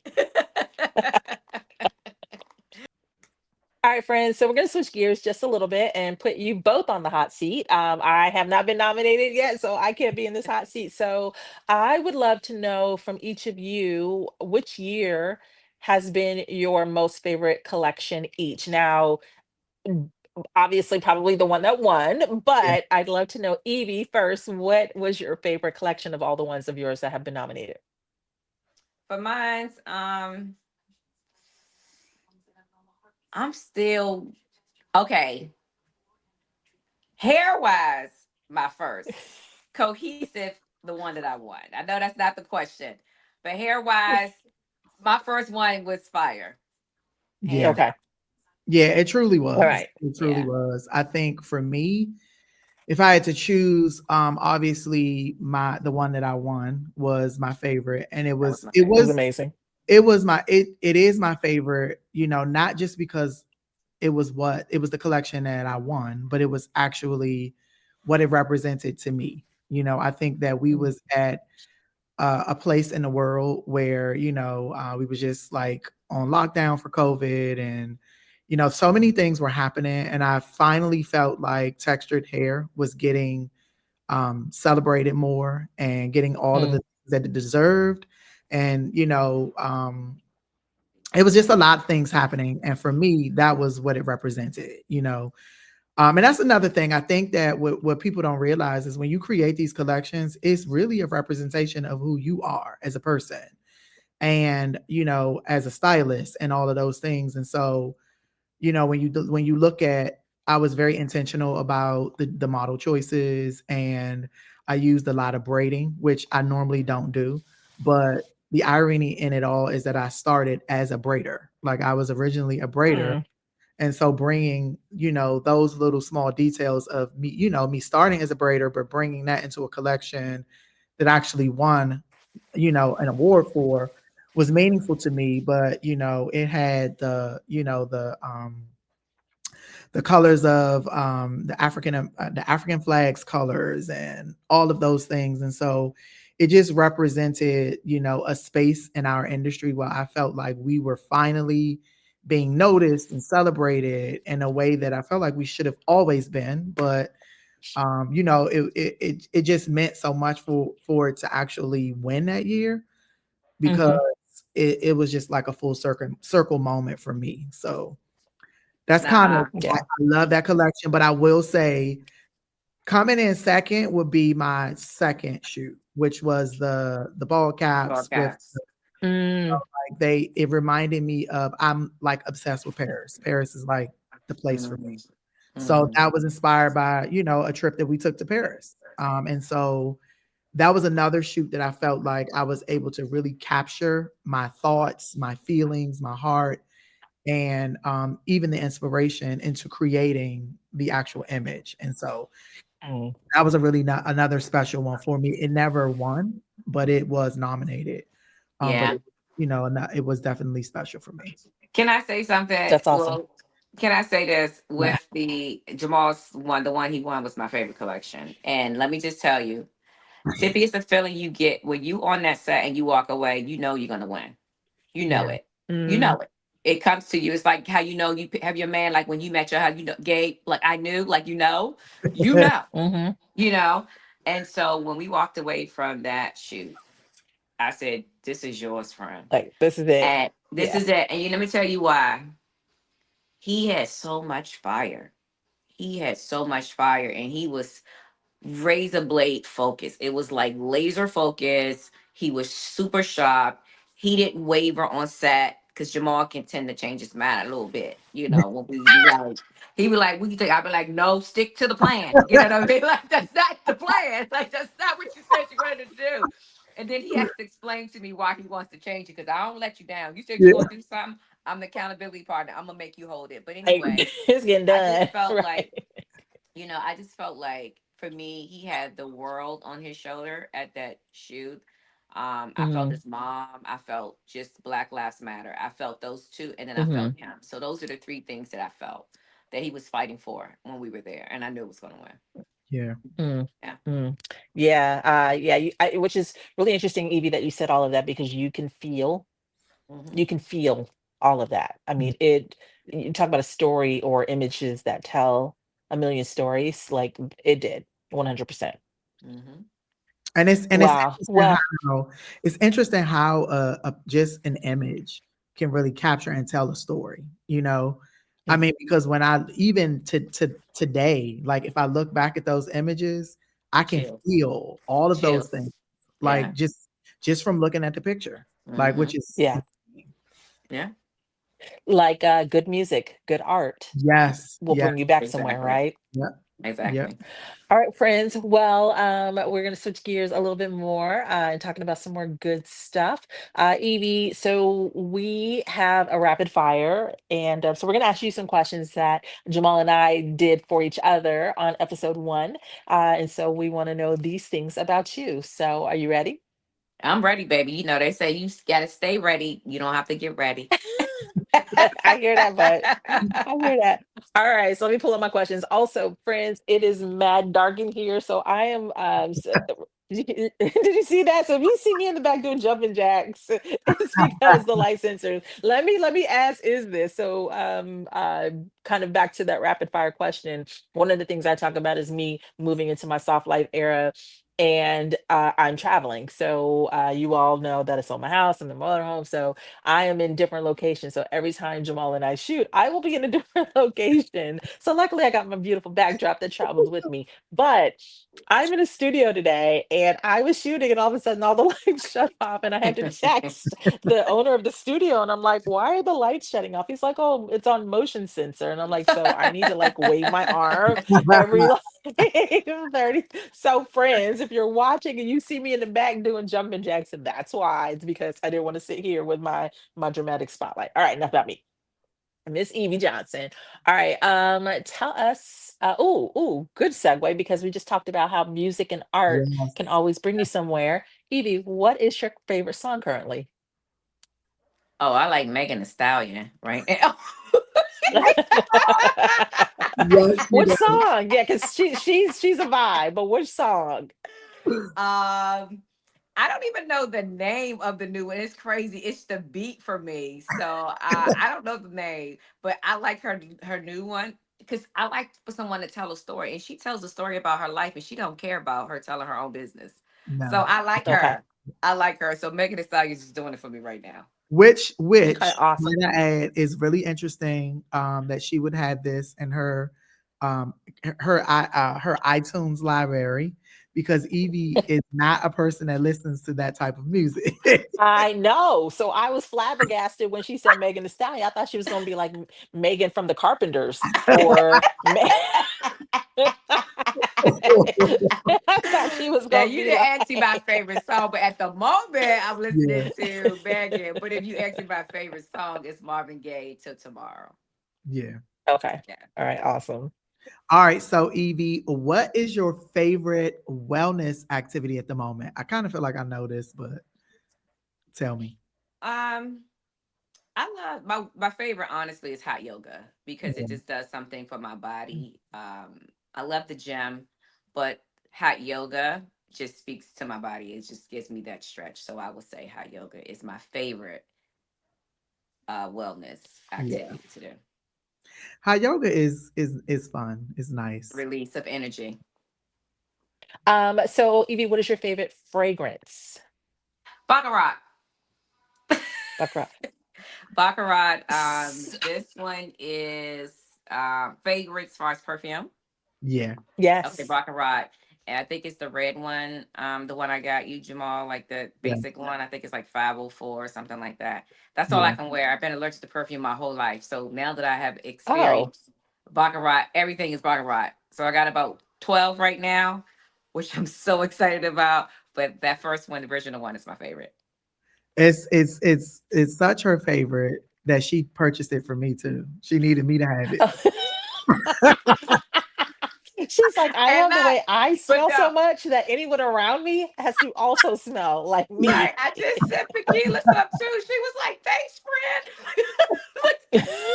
All right, friends. So we're going to switch gears just a little bit and put you both on the hot seat. I have not been nominated yet, so I can't be in this hot seat. So I would love to know from each of you which year has been your most favorite collection each. Now, mm, obviously, probably the one that won, Yeah. but I'd love to know, Evie, first, what was your favorite collection of all the ones of yours that have been nominated? For mine's, I'm still okay. Hair wise, my first. Cohesive, the one that I won. I know that's not the question, but hair wise, my first one was fire, hands Yeah. Okay. down. Yeah, it truly All was. right. It truly Yeah, was. I think for me, if I had to choose, obviously the one that I won was my favorite. And it that was was my it It was favorite. was amazing. it was my it is my favorite, not just because it was the collection that I won, but it was actually what it represented to me. I think that we Mm, was at a place in the world where we was just like on lockdown for COVID, and so many things were happening, and I finally felt like textured hair was getting celebrated more and getting all of the Mm, things that it deserved. And, it was just a lot of things happening. And for me, that was what it represented. And that's another thing. I think that what people don't realize is when you create these collections, it's really a representation of who you are as a person and, as a stylist and all of those things. And so, when you look at, I was very intentional about the model choices, and I used a lot of braiding, which I normally don't do. But the irony in it all is that I started as a braider. Like I was originally a braider, mm, and so bringing, those little small details of me, me starting as a braider, but bringing that into a collection that actually won, an award for, was meaningful to me. But, it had the colors of the African flags colors and all of those things. And so it just represented, a space in our industry where I felt like we were finally being noticed and celebrated in a way that I felt like we should have always been. But it just meant so much for it to actually win that year, because mhm. it was just like a full circle moment for me. So that's kind of, Nah, I Yeah. love that collection. But I will say, coming in second would be my second shoot, which was the ball caps with, broadcast. Mm, like, it reminded me of, I'm like obsessed with Paris. Paris is like the place for me. Mhm. So Mhm. that was inspired by, a trip that we took to Paris. And so that was another shoot that I felt like I was able to really capture my thoughts, my feelings, my heart, and even the inspiration into creating the actual image. And so mm. that was a really another special one for me. It never won, but it was nominated. But Yeah. it was definitely special for me. Can I say something? That's awesome. Well, can I say this Yeah. with the Jamal's one? The one he won was my favorite collection, and let me just tell you, Tippy, it's a feeling you get when you on that set and you walk away. You know you're gonna win. You know Yeah. it. You Mm, know it. It comes to you. It's like how you know you have your man. Like when you met your husband, Gabe. Like I knew. Like you know, mhm. you know. And so when we walked away from that shoot, I said, "This is yours, friend." Like, this is it. And this Yeah. is it. And let me tell you why. He had so much fire. He had so much fire, and he was razor blade focus. It was like laser focus. He was super sharp. He didn't waver on set because Jamal can tend to change his mind a little bit. When we like, he be like, "We can take." I be like, "No, stick to the plan." You know what I mean? Like that's not the plan. Like that's not what you said you're going to do. And then he has to explain to me why he wants to change it because I don't let you down. You said you're Yeah. going to do something. I'm the accountability partner. I'm gonna make you hold it. But Like, anyway, it's getting I just done, felt like right? I just felt like for me, he had the world on his shoulder at that shoot. I felt Mhm, his mom. I felt just Black Lives Matter. I felt those two, and then I felt mhm, him. So those are the three things that I felt that he was fighting for when we were there, and I knew it was going to win. Yeah. mm, Yeah. mm. Yeah, yeah, which is really interesting, Evie, that you said all of that because Hmm. you can feel all of that. I mean, you talk about a story or images that tell a million stories, like it did, 100%. And Wow. Well, it's interesting how just an image can really capture and tell a story. I mm, mean, because when I even to today, like if I look back at those images, I can Chill. feel all of those things, Chills. like Yeah. just from looking at the picture, like which Hmm. is yeah, Yeah. like good music, good art yes, will yeah, bring you back somewhere, Exactly. right? yeah, yeah, Exactly. All right, friends. Well, we're going to switch gears a little bit more and talking about some more good stuff. Evie, so we have a rapid fire, and so we're going to ask you some questions that Jamal and I did for each other on episode one. And so we want to know these things about you. So are you ready? I'm ready, baby. They say you got to stay ready. You don't have to get ready. I hear that, but I hear that. All right, so let me pull up my questions. Also, friends, it is mad dark in here, so I am Did you see that? So if you see me in the back doing jumping jacks, it's because the light sensors. Let me ask, is this so kind of back to that rapid fire question. One of the things I talk about is me moving into my soft life era. And I'm traveling. So you all know that I sold my house and the motorhome. So I am in different locations. So every time Jamal and I shoot, I will be in a different location. So luckily I got my beautiful backdrop that travels with me. But I'm in a studio today and I was shooting and all of a sudden all the lights shut off and I had to text the owner of the studio and I'm like, why are the lights shutting off? He's like, oh, it's on motion sensor. And I'm like, so I need to like wave my arm every like 30. So friends, if you're watching and you see me in the back doing jumping jacks, and that's why. It's because I didn't want to sit here with my dramatic spotlight. All right, enough about me. Miss Evie Johnson. All right. Tell us. Good segue because we just talked about how music and art Yes. can always bring you somewhere. Evie, what is your favorite song currently? Oh, I like Megan Thee Stallion right now. Yes, you Which do. song? Yeah, because she's a vibe. But which song? I don't even know the name of the new one. It's crazy. It's the beat for me. So I don't know the name, but I like her new one because I like for someone to tell a story, and she tells a story about her life, and she don't care about her telling her own business. So No. I like Okay. her. I like her. So Megan Thee Stallion is just doing it for me right now. Okay. Which Awesome. might I add is really interesting that she would have this in um her iTunes library because Evie is not a person that listens to that type of music. I know. So I was flabbergasted when she said Megan Thee Stallion. I thought she was going to be like Megan from the Carpenters or I thought she was Now gonna you be didn't ask me my like, favorite song, but at the moment I'm Yeah, listening to Megan. But if you ask me my favorite song, it's Marvin Gaye "Till Tomorrow." yeah. okay, Yeah. all right, awesome. All right, so Evie, what is your favorite wellness activity at the moment? I kind of feel like I know this, but tell me. Um, I love my favorite honestly is hot yoga because it Yeah, just does something for my body. I love the gym, but hot yoga just speaks to my body. It just gives me that stretch. So I would say hot yoga is my favorite wellness yeah. activity to do. Hot yoga is fun. It's nice. Release of energy. So Evie, what is your favorite fragrance? Baccarat. Baccarat. Baccarat. S- This one is favorite as far as perfume. Yeah, Okay, yes. Baccarat. And I think it's the red one, the one I got you, Jamal, like the yeah, basic one. I think it's like 504 or something like that. That's all I yeah. can wear. I've been allergic to perfume my whole life. So now that I have Oh, experienced Baccarat, everything is Baccarat. So I got about 12 right now, which I'm so excited about. But that first one, the original one, is my favorite. It's such her favorite that she purchased it for me too. She needed me to have it. she's like, I And love the not, way I but smell no, so much that anyone around me has to also smell like Yeah. right. me. I just set Tequila's up too. She was like, thanks, friend. Like,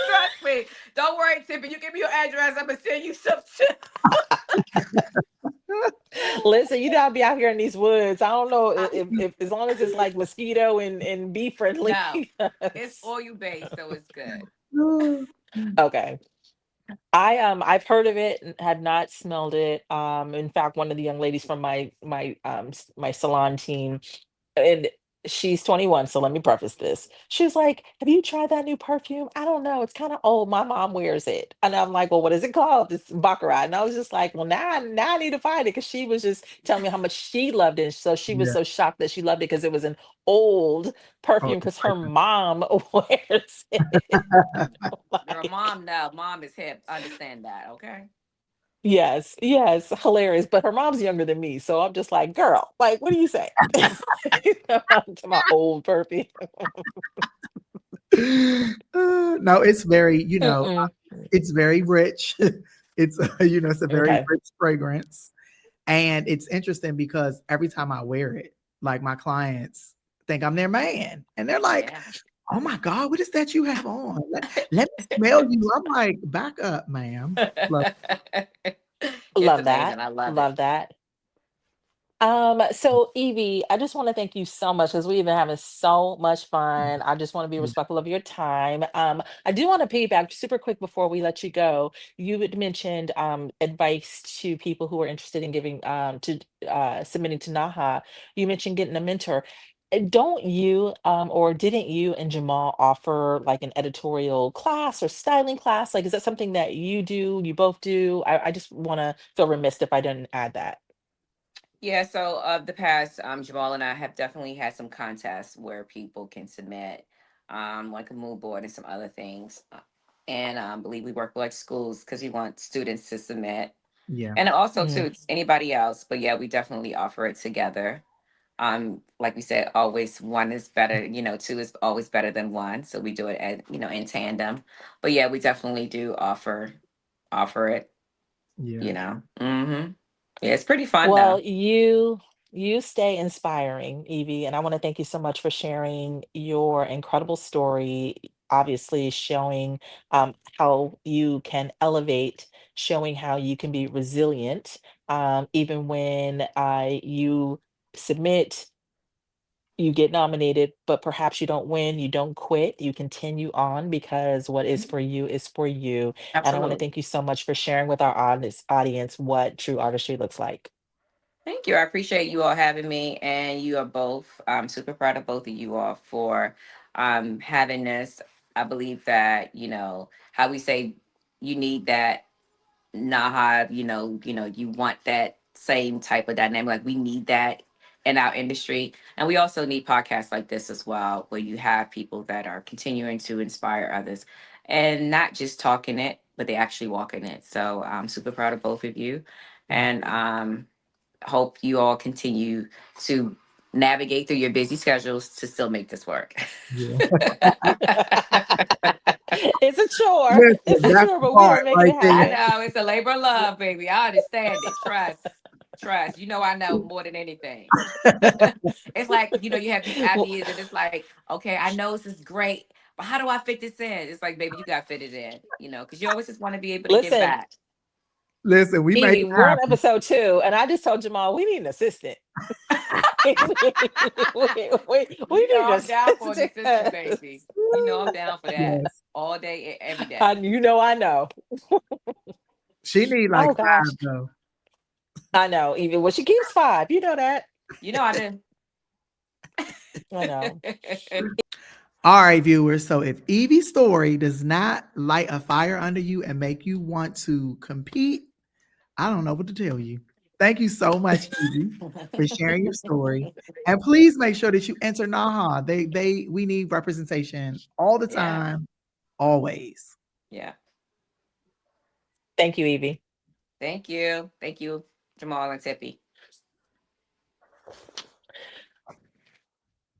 trust me. Don't worry, Tippy. You give me your address. I'm gonna send you some shit. Listen, you know I'll be out here in these woods. I don't know I- if as long as it's like mosquito and bee friendly. no, it's Yes. oil based, so it's good. Okay. I've heard of it and had not smelled it. In fact, one of the young ladies from my salon team, and she's 21, so let me preface this. She was like, "Have you tried that new perfume? I don't know. It's kind of old. My mom wears it." And I'm like, "Well, what is it called?" It's Baccarat. And I was just like, "Well, now I need to find it," because she was just telling me how much she loved it. So she was Yeah. so shocked that she loved it because it was an old Oh, perfume because her mom wears it. Girl, Like, mom, no, mom is hip. Understand that, okay? yes, yes, hilarious. But her mom's younger than me, so I'm just like, girl, like, what do you say? To my old perfume. no, it's very, Mm-mm. it's very rich. It's it's a very Okay. rich fragrance. And it's interesting because every time I wear it, like my clients think I'm their man. And they're like, Yeah. oh my God, what is that you have on? Let me smell you. I'm like, back up, ma'am. Like, It's Love amazing. that. I love it. Love that. So Evie, I just want to thank you so much because we've been having so much fun. I just want to be respectful of your time. I do want to piggyback super quick before we let you go. You had mentioned advice to people who are interested in giving to submitting to NAHA. You mentioned getting a mentor. Don't you or didn't you and Jamal offer like an editorial class or styling class? Like, is that something that you do? You both do? I just want to feel remiss if I didn't add that. Yeah, so of the past, Jamal and I have definitely had some contests where people can submit, like a mood board and some other things. And believe we work with like schools because we want students to submit, Yeah. and also Mm. to anybody else. But yeah, we definitely offer it together. Like we said, always one is better. Two is always better than one. So we do it at in tandem. But yeah, we definitely do offer it. Yeah. Yeah, it's pretty fun Well, though. you stay inspiring, Evie, and I want to thank you so much for sharing your incredible story, obviously showing how you can elevate, showing how you can be resilient, even when you submit, you get nominated, but perhaps you don't win, you don't quit, you continue on because what is for you is for you. And I want to Absolutely. thank you so much for sharing with our audience what true artistry looks like. Thank you. I appreciate you all having me, and you are both. I'm super proud of both of you all for having this. I believe that how we say you need that NAHA. You want that same type of dynamic. Like we need that in our industry, and we also need podcasts like this as well, where you have people that are continuing to inspire others, and not just talking it, but they actually walking it. So I'm super proud of both of you, Thank and you. hope you all continue to navigate through your busy schedules to still make this work. Yeah. It's a chore. It's Listen, a that's chore, the but we part are making right it I happen. know it's a labor of love, baby. I understand it. Trust. I know more than anything. there. It's like, you have these Well, ideas and it's like, okay, I know this is great, but how do I fit this in? It's like, baby, you got to fit it in, because you always just want to be able to give listen, back. Listen, we make Evie, it we're on happen. episode 2, and I just told Jamal we need an assistant. we, we need an I'm down for an assistant. assistant, baby. I'm down for that Yes. all day, every I, day. I know. She need like Oh five gosh, though. I know. Evie, well, she keeps 5. You know that. I do. I know. All right, viewers. So if Evie's story does not light a fire under you and make you want to compete, I don't know what to tell you. Thank you so much, Evie, for sharing your story. And please make sure that you enter NAHA. We need representation all the Yeah. time, always. Yeah. Thank you, Evie. Thank you. Thank you, Jamal and Tippy.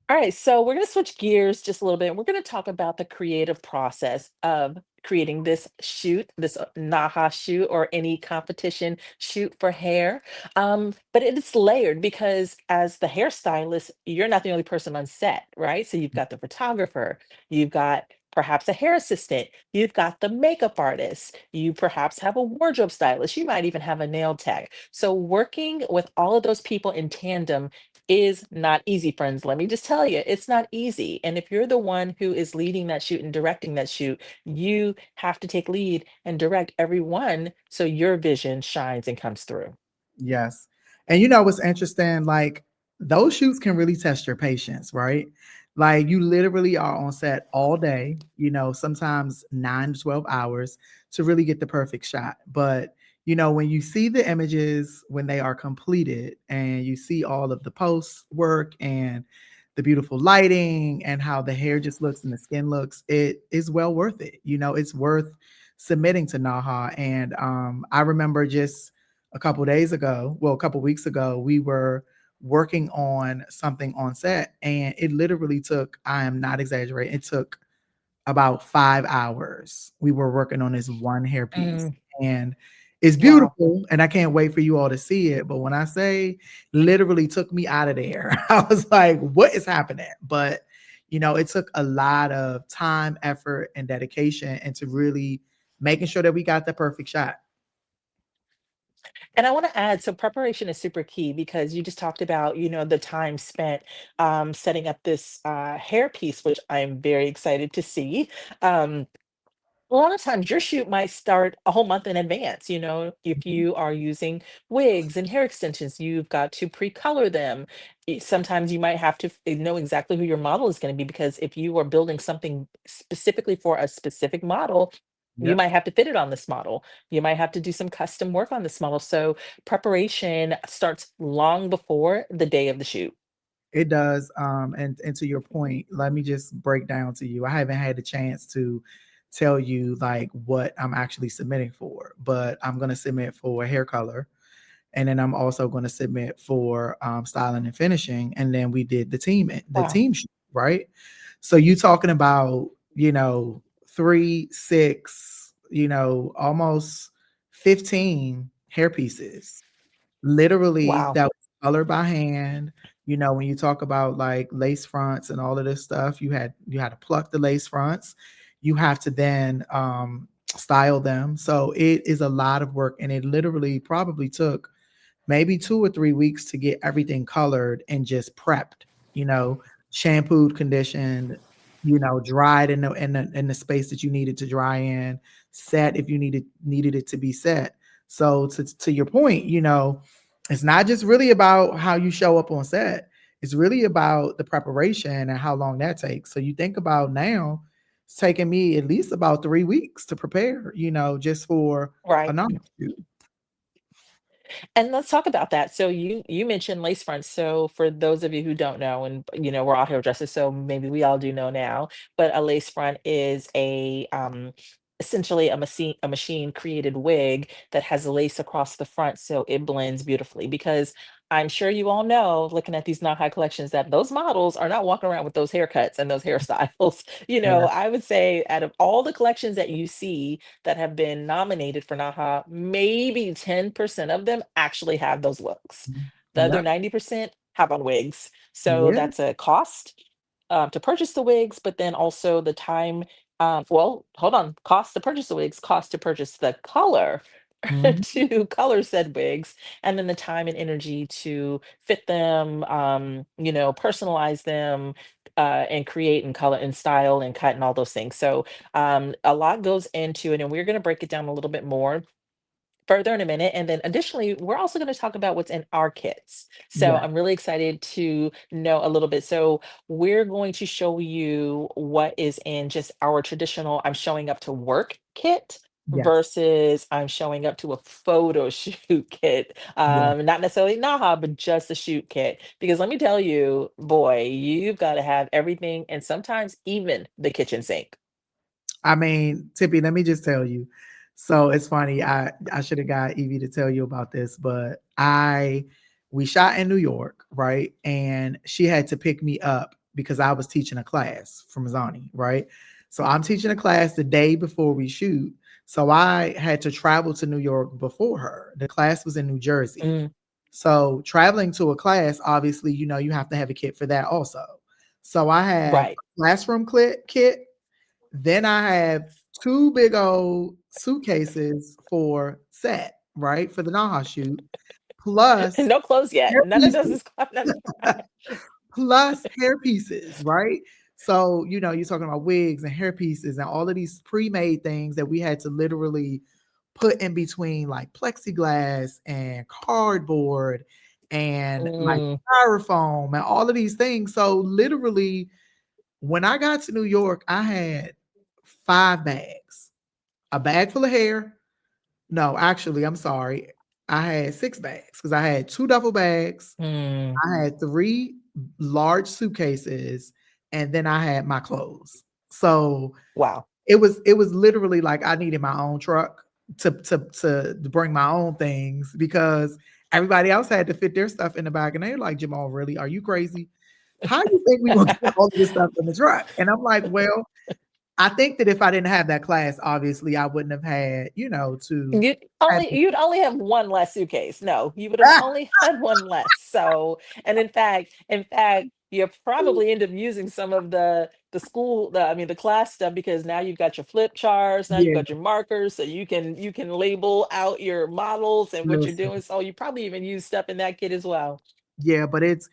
All right, so we're going to switch gears just a little bit. We're going to talk about the creative process of creating this shoot, this NAHA shoot or any competition shoot for hair. But it's layered because as the hairstylist, you're not the only person on set, right? So you've got the photographer, you've got perhaps a hair assistant, you've got the makeup artist, you perhaps have a wardrobe stylist, you might even have a nail tech. So working with all of those people in tandem is not easy, friends. Let me just tell you, it's not easy. And if you're the one who is leading that shoot and directing that shoot, you have to take lead and direct everyone so your vision shines and comes through. Yes. And you know what's interesting? Like those shoots can really test your patience, right? Like you literally are on set all day, sometimes 9 to 12 hours to really get the perfect shot. But, when you see the images when they are completed and you see all of the post work and the beautiful lighting and how the hair just looks and the skin looks, it is well worth it. It's worth submitting to NAHA. And I remember just a couple weeks ago, we were working on something on set and it literally took, I am not exaggerating, it took about 5 hours. We were working on this one hairpiece Mm, and it's wow. beautiful and I can't wait for you all to see it. But when I say literally took me out of there, I was like, what is happening? But it took a lot of time, effort, and dedication into really making sure that we got the perfect shot. And I want to add, so preparation is super key because you just talked about, the time spent setting up this hair piece, which I'm very excited to see. Um, a lot of times your shoot might start a whole month in advance. If Mhm. you are using wigs and hair extensions, you've got to pre-color them. Sometimes you might have to know exactly who your model is going to be, because if you are building something specifically for a specific model, you Yep. might have to fit it on this model. You might have to do some custom work on this model. So preparation starts long before the day of the shoot. It does. And to your point, let me just break down to you. I haven't had a chance to tell you like what I'm actually submitting for, but I'm gonna submit for hair color, and then I'm also going to submit for styling and finishing. And then we did the Wow. team shoot, right? So you talking about 3, 6, almost 15 hair pieces, literally Wow. that was colored by hand. When you talk about like lace fronts and all of this stuff, you had to pluck the lace fronts. You have to then style them. So it is a lot of work, and it literally probably took maybe 2 or 3 weeks to get everything colored and just prepped, you know, shampooed, conditioned, dried in the space that you needed to dry in, set if you needed it to be set. So to your point, it's not just really about how you show up on set. It's really about the preparation and how long that takes. So you think about now, it's taking me at least about 3 weeks to prepare, just for a Right. non shoot. And let's talk about that. So you mentioned lace fronts. So for those of you who don't know, and we're all hairdressers, so maybe we all do know now, but a lace front is a essentially a machine created wig that has lace across the front so it blends beautifully. Because I'm sure you all know, looking at these NAHA collections, that those models are not walking around with those haircuts and those hairstyles. I would say out of all the collections that you see that have been nominated for NAHA, maybe 10% of them actually have those looks. The other Yep. 90% have on wigs. So Yeah. that's a cost to purchase the wigs, but then also the time. Well, hold on. Cost to purchase the wigs, cost to purchase the color Mhm. to color said wigs, and then the time and energy to fit them, personalize them, and create and color and style and cut and all those things. So a lot goes into it, and we're going to break it down a little bit more further in a minute. And then additionally, we're also going to talk about what's in our kits. So Yeah. I'm really excited to know a little bit. So we're going to show you what is in just our traditional I'm showing up to work kit Yes. versus I'm showing up to a photo shoot kit. Yeah. Not necessarily NAHA, but just a shoot kit. Because let me tell you, boy, you've got to have everything, and sometimes even the kitchen sink. I mean, Tippy, let me just tell you. So it's funny. I should have got Evie to tell you about this, but we shot in New York, right? And she had to pick me up because I was teaching a class from Zani, right? So I'm teaching a class the day before we shoot. So I had to travel to New York before her. The class was in New Jersey. Mm, So traveling to a class, obviously, you have to have a kit for that also. So I have right. a classroom kit, then I have 2 big old suitcases for set, right, for the Naha shoot, plus No clothes yet. hair None of those pieces, is none. plus hair pieces, right? So, you're talking about wigs and hair pieces and all of these pre-made things that we had to literally put in between like plexiglass and cardboard and like Mm, styrofoam and all of these things. So literally, when I got to New York, I had 5 bags. A bag full of hair. No, actually, I'm sorry. I had 6 bags because I had 2 duffel bags. mm, I had 3 large suitcases, and then I had my clothes. So wow. it was literally like I needed my own truck to bring my own things because everybody else had to fit their stuff in the bag, and they're like, "Jamal, really? Are you crazy? How do you think we gonna get all of this stuff in the truck?" And I'm like, "Well, I think that if I didn't have that class, obviously I wouldn't have had, to You'd have only you'd only have one less suitcase. No, you would have only had one less. So, and in fact, you'll probably end up using some of the school, I mean, the class stuff, because now you've got your flip charts, now you've Yeah, got your markers, so you can label out your models and what you're listen. doing. So you probably even use stuff in that kit as well. Yeah, but it's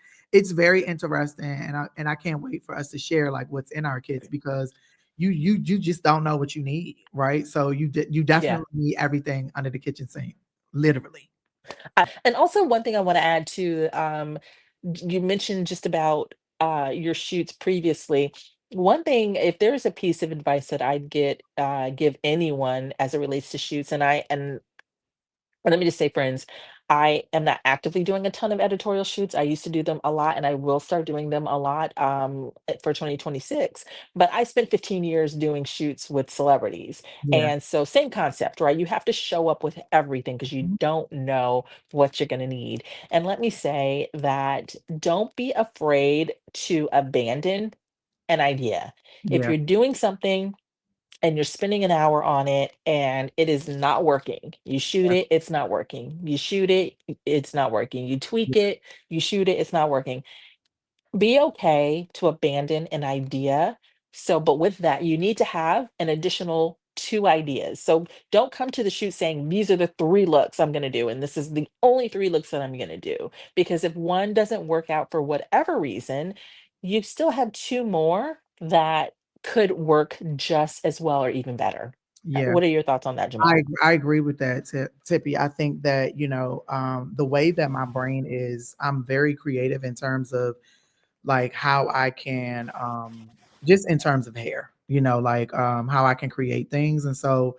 very interesting, and I can't wait for us to share like what's in our kits because you just don't know what you need, right? So you Yeah. definitely need everything under the kitchen sink, literally. And also one thing I want to add to, you mentioned just about your shoots previously. One thing, if there's a piece of advice that I'd give anyone as it relates to shoots, and let me just say, friends, I am not actively doing a ton of editorial shoots. I used to do them a lot, and I will start doing them a lot for 2026. But I spent 15 years doing shoots with celebrities. Yeah. And so, same concept, right? You have to show up with everything because you Mhm. don't know what you're going to need. And let me say that don't be afraid to abandon an idea. If Yeah. you're doing something, and you're spending an hour on it and it is not working. You shoot Yeah. it, it's not working. You shoot it, it's not working. You tweak Yeah. it, you shoot it, it's not working. Be okay to abandon an idea. So, but with that, you need to have an additional two ideas. So don't come to the shoot saying, these are the three looks I'm going to do. And this is the only three looks that I'm going to do. Because if one doesn't work out for whatever reason, you still have two more that could work just as well or even better. Yeah. What are your thoughts on that, Jamal? I agree with that, Tippy. I think that the way that my brain is, I'm very creative in terms of like how I can just in terms of hair, like how I can create things. And so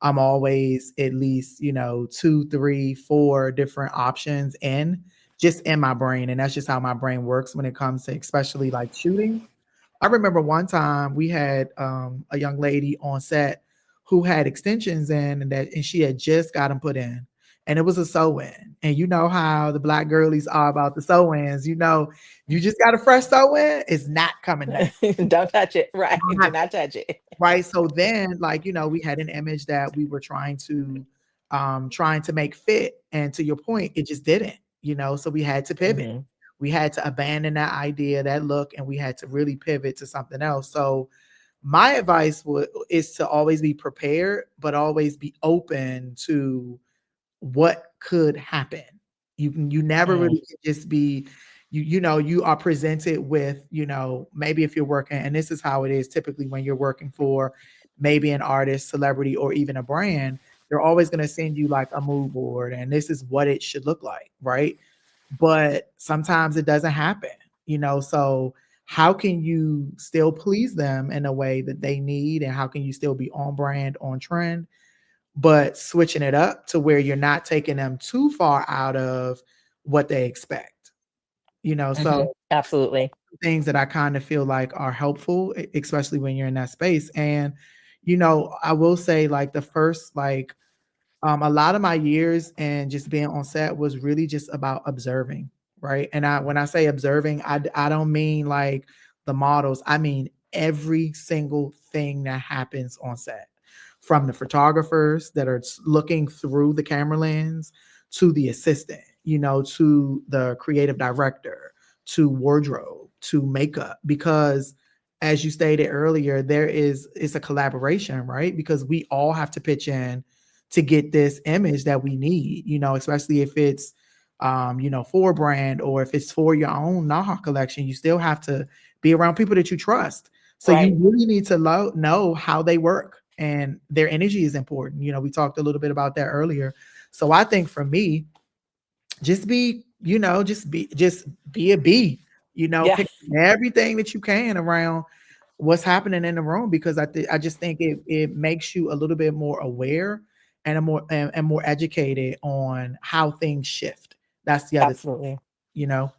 I'm always at least, two, three, four different options in just in my brain. And that's just how my brain works when it comes to especially like shooting. I remember one time we had a young lady on set who had extensions in and she had just got them put in. And it was a sew-in. And you know how the black girlies are about the sew-ins. You just got a fresh sew-in, it's not coming down. Don't touch it. Right. Don't Do have not touch it. Right. So then, like, we had an image that we were trying to make fit. And to your point, it just didn't, so we had to pivot. Mhm. We had to abandon that idea, that look, and we had to really pivot to something else. So my advice is to always be prepared, but always be open to what could happen. You never Mm, really can just be you are presented with, maybe if you're working, and this is how it is typically when you're working for maybe an artist, celebrity, or even a brand, they're always going to send you like a mood board and this is what it should look like, right? But sometimes it doesn't happen, so how can you still please them in a way that they need, and how can you still be on brand, on trend, but switching it up to where you're not taking them too far out of what they expect, mhm. so Absolutely. things that I kind of feel like are helpful, especially when you're in that space. And, I will say like the first, like, a lot of my years and just being on set was really just about observing, right? And when I say observing, I don't mean like the models. I mean every single thing that happens on set, from the photographers that are looking through the camera lens to the assistant, to the creative director, to wardrobe, to makeup, because as you stated earlier, it's a collaboration, right? Because we all have to pitch in to get this image that we need, especially if it's for a brand or if it's for your own NAHA collection, you still have to be around people that you trust. So Right. you really need to know how they work, and their energy is important. We talked a little bit about that earlier. So I think for me, just be, just be a bee, Yeah. pick everything that you can around what's happening in the room, because I just think it makes you a little bit more aware and and more educated on how things shift. That's the other thing, Absolutely. you know.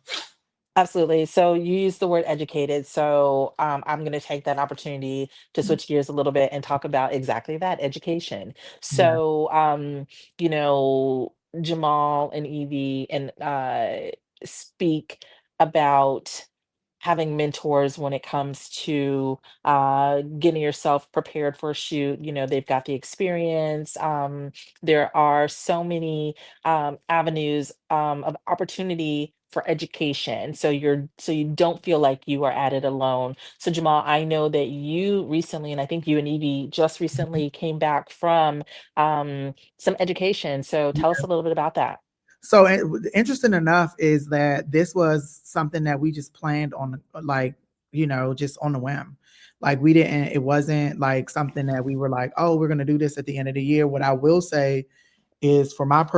Absolutely. So you use the word educated. So I'm going to take that opportunity to switch gears a little bit and talk about exactly that education. Yeah, So, Jamal and Evie and speak about having mentors when it comes to getting yourself prepared for a shoot. They've got the experience. There are so many avenues of opportunity for education. So you don't feel like you are at it alone. So Jamal, I know that you recently, and I think you and Evie just recently came back from some education. So tell us a little bit about that. So interesting enough is that this was something that we just planned on, like, just on the whim. Like we didn't, it wasn't like something that we were like, oh, we're going to do this at the end of the year. What I will say is for my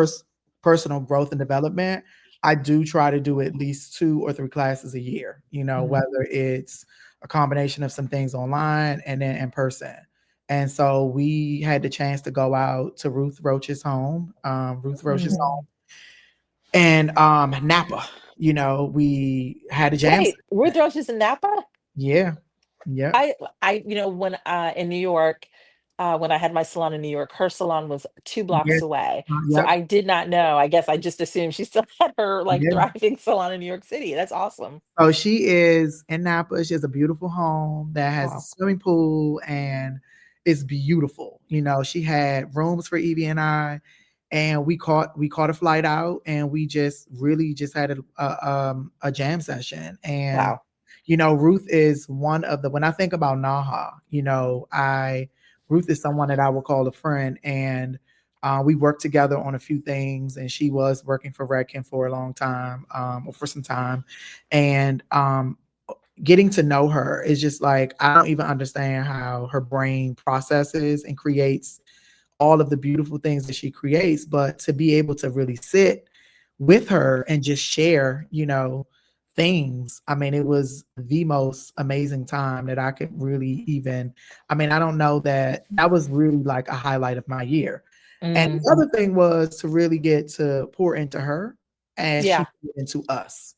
personal growth and development, I do try to do at least 2 or 3 classes a year, Mhm. whether it's a combination of some things online and then in person. And so we had the chance to go out to Ruth Roach's home, Mhm. and Napa. We had a jam Wait, session. Ruth Roach is in Napa? Yeah. Yep. When in New York, when I had my salon in New York, her salon was 2 blocks Yes. away. So Yep. I did not know. I guess I just assumed she still had her like Yeah. thriving salon in New York City. That's awesome. Oh, she is in Napa. She has a beautiful home that has a Wow. swimming pool and it's beautiful. She had rooms for Evie and I, and we caught a flight out, and we just really just had a jam session. And Wow. Ruth is one of the when I think about NAHA, I Ruth is someone that I will call a friend, and we worked together on a few things, and she was working for Redken for a long time, or for some time, and getting to know her is just like I don't even understand how her brain processes and creates all of the beautiful things that she creates, but to be able to really sit with her and just share, things. I mean, it was the most amazing time that I could really even, I mean, I don't know, that was really like a highlight of my year. And Mm, the other thing was to really get to pour into her as she yeah. poured into us.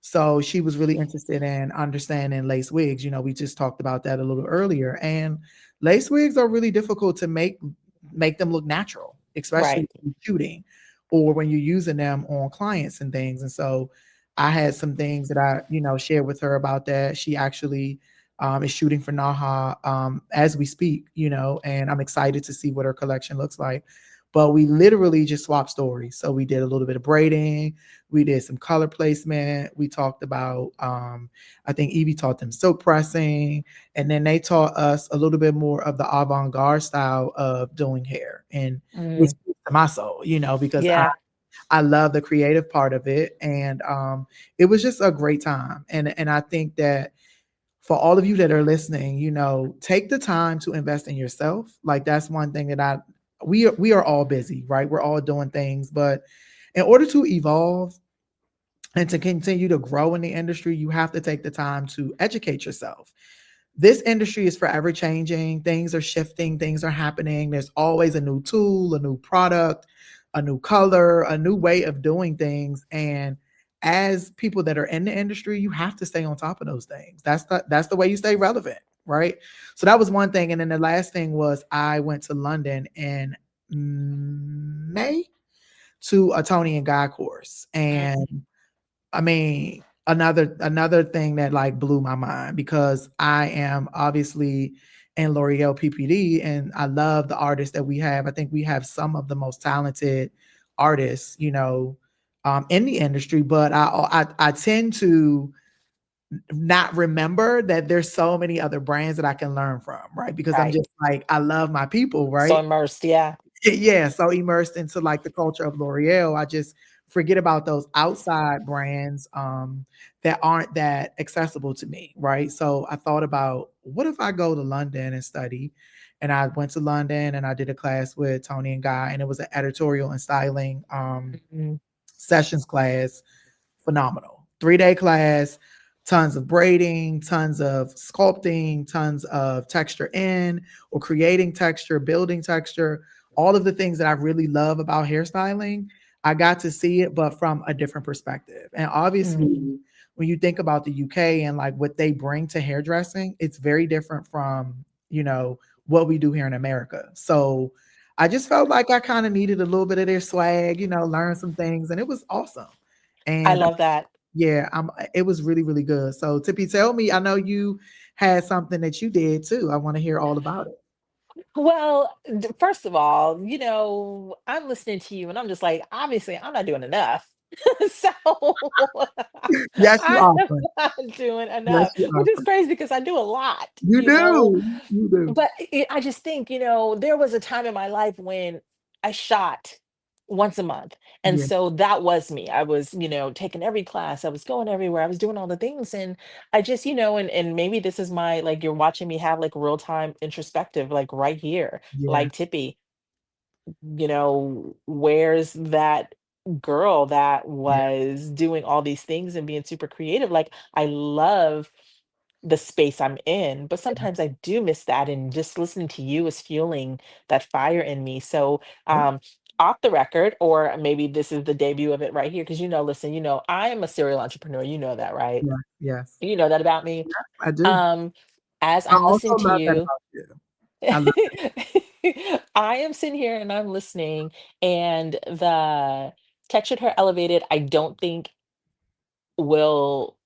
So she was really interested in understanding lace wigs. We just talked about that a little earlier. And lace wigs are really difficult to make them look natural, especially Right. when you're shooting or when you're using them on clients and things. And so I had some things that I, shared with her about that. She actually is shooting for NAHA as we speak, and I'm excited to see what her collection looks like. But we literally just swapped stories. So we did a little bit of braiding, we did some color placement, we talked about, I think Evie taught them silk pressing, and then they taught us a little bit more of the avant-garde style of doing hair, and which Mm, speaks to my soul, because I yeah. I love the creative part of it, and it was just a great time. And I think that for all of you that are listening, take the time to invest in yourself. Like that's one thing that we are all busy, right? We're all doing things, but in order to evolve and to continue to grow in the industry, you have to take the time to educate yourself. This industry is forever changing. Things are shifting, things are happening. There's always a new tool, a new product, a new color, a new way of doing things. And as people that are in the industry, you have to stay on top of those things. That's the way you stay relevant, right? So that was one thing. And then the last thing was I went to London in May to a Tony and Guy course. And I mean, another thing that like blew my mind, because I am obviously in L'Oreal PPD and I love the artists that we have. I think we have some of the most talented artists, in the industry, but I tend to not remember that there's so many other brands that I can learn from, right? Because I'm Right. just like I love my people, So right? immersed. Yeah. Yeah, so immersed into like the culture of L'Oreal, I just forget about those outside brands that aren't that accessible to me, right? So I thought about what if I go to London and study, and I went to London and I did a class with Tony and Guy, and it was an editorial and styling Mm, sessions class. Phenomenal. 3-day class, tons of braiding, tons of sculpting, tons of texture in or creating texture, building texture, all of the things that I really love about hairstyling. I got to see it, but from a different perspective. And mm. obviously, when you think about the UK and like what they bring to hairdressing, it's very different from, what we do here in America. So I just felt like I kind of needed a little bit of their swag, learn some things, and it was awesome. I And love that. yeah, it was really, really good. So Tippy, tell me, I know you had something that you did too. I want to hear all about it. Well, first of all, I'm listening to you and I'm just like, obviously, I'm not doing enough. So Yes, you I are, am friend. not doing enough, Yes, you are, which is friend. crazy because I do a lot, You you know? do. You do. But I just think, there was a time in my life when I shot once a month. And Yeah, so that was me. I was, taking every class, I was going everywhere, I was doing all the things. And I just, and maybe this is my, like, you're watching me have like real time introspective, like right here, yeah, like Tippy, where's that girl that yeah, was doing all these things and being super creative? Like, I love the space I'm in, but yeah, sometimes I do miss that. And just listening to you is fueling that fire in me. So, yeah, off the record, or maybe this is the debut of it right here, because listen, I am a serial entrepreneur. You know that, right? yeah, yes. You know that about me. Yeah, I do. Um, as I I'm also listening to love that you, about you. I love I am sitting here and I'm listening, and the Textured Her Elevated, I don't think will,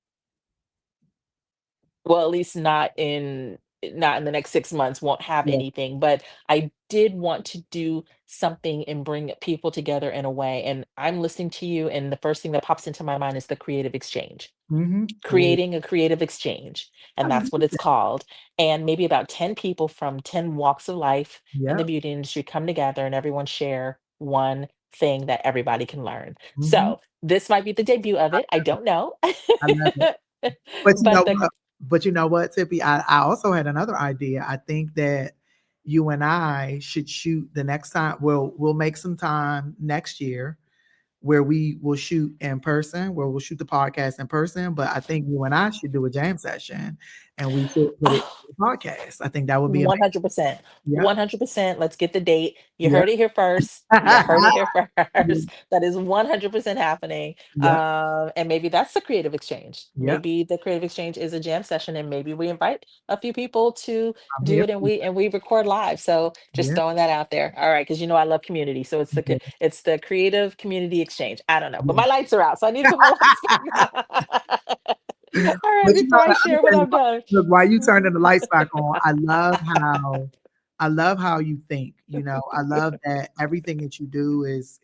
well, at least not in the next 6 months, won't have yeah. anything, but I did want to do something and bring people together in a way. And I'm listening to you, and the first thing that pops into my mind is the creative exchange. Mhm. Oh, Creating a creative exchange, I and love that's what it's that. called. And maybe about 10 people from 10 walks of life in the Yep. beauty industry come together and everyone share one thing that everybody can learn. Mhm. So, this might be the debut of it, I don't know. I love it. But you know But the what? Tippy? I also had another idea. I think that you and I should shoot the next time. We'll make some time next year where we will shoot in person, where we'll shoot the podcast in person. But I think you and I should do a jam session and we should put it oh, in the podcast. I think that would be amazing. 100%. Yep. 100%. Let's get the date. You Yep. heard it here first. You heard it here Yeah. first. That is 100% happening. Yep. And maybe that's the creative exchange. Yep. Maybe the creative exchange is a jam session, and maybe we invite a few people to I'm do here it, and for we record live. So just it. throwing that out there. All right, because I love community. So it's Yeah. it's the creative community exchange. I don't know, but Yeah. my lights are out, so I need to put my lights back on. All right, But you know, before I the other share what thing, I've done. look, while you turning the lights back on, I love how you think. I love that everything that you do is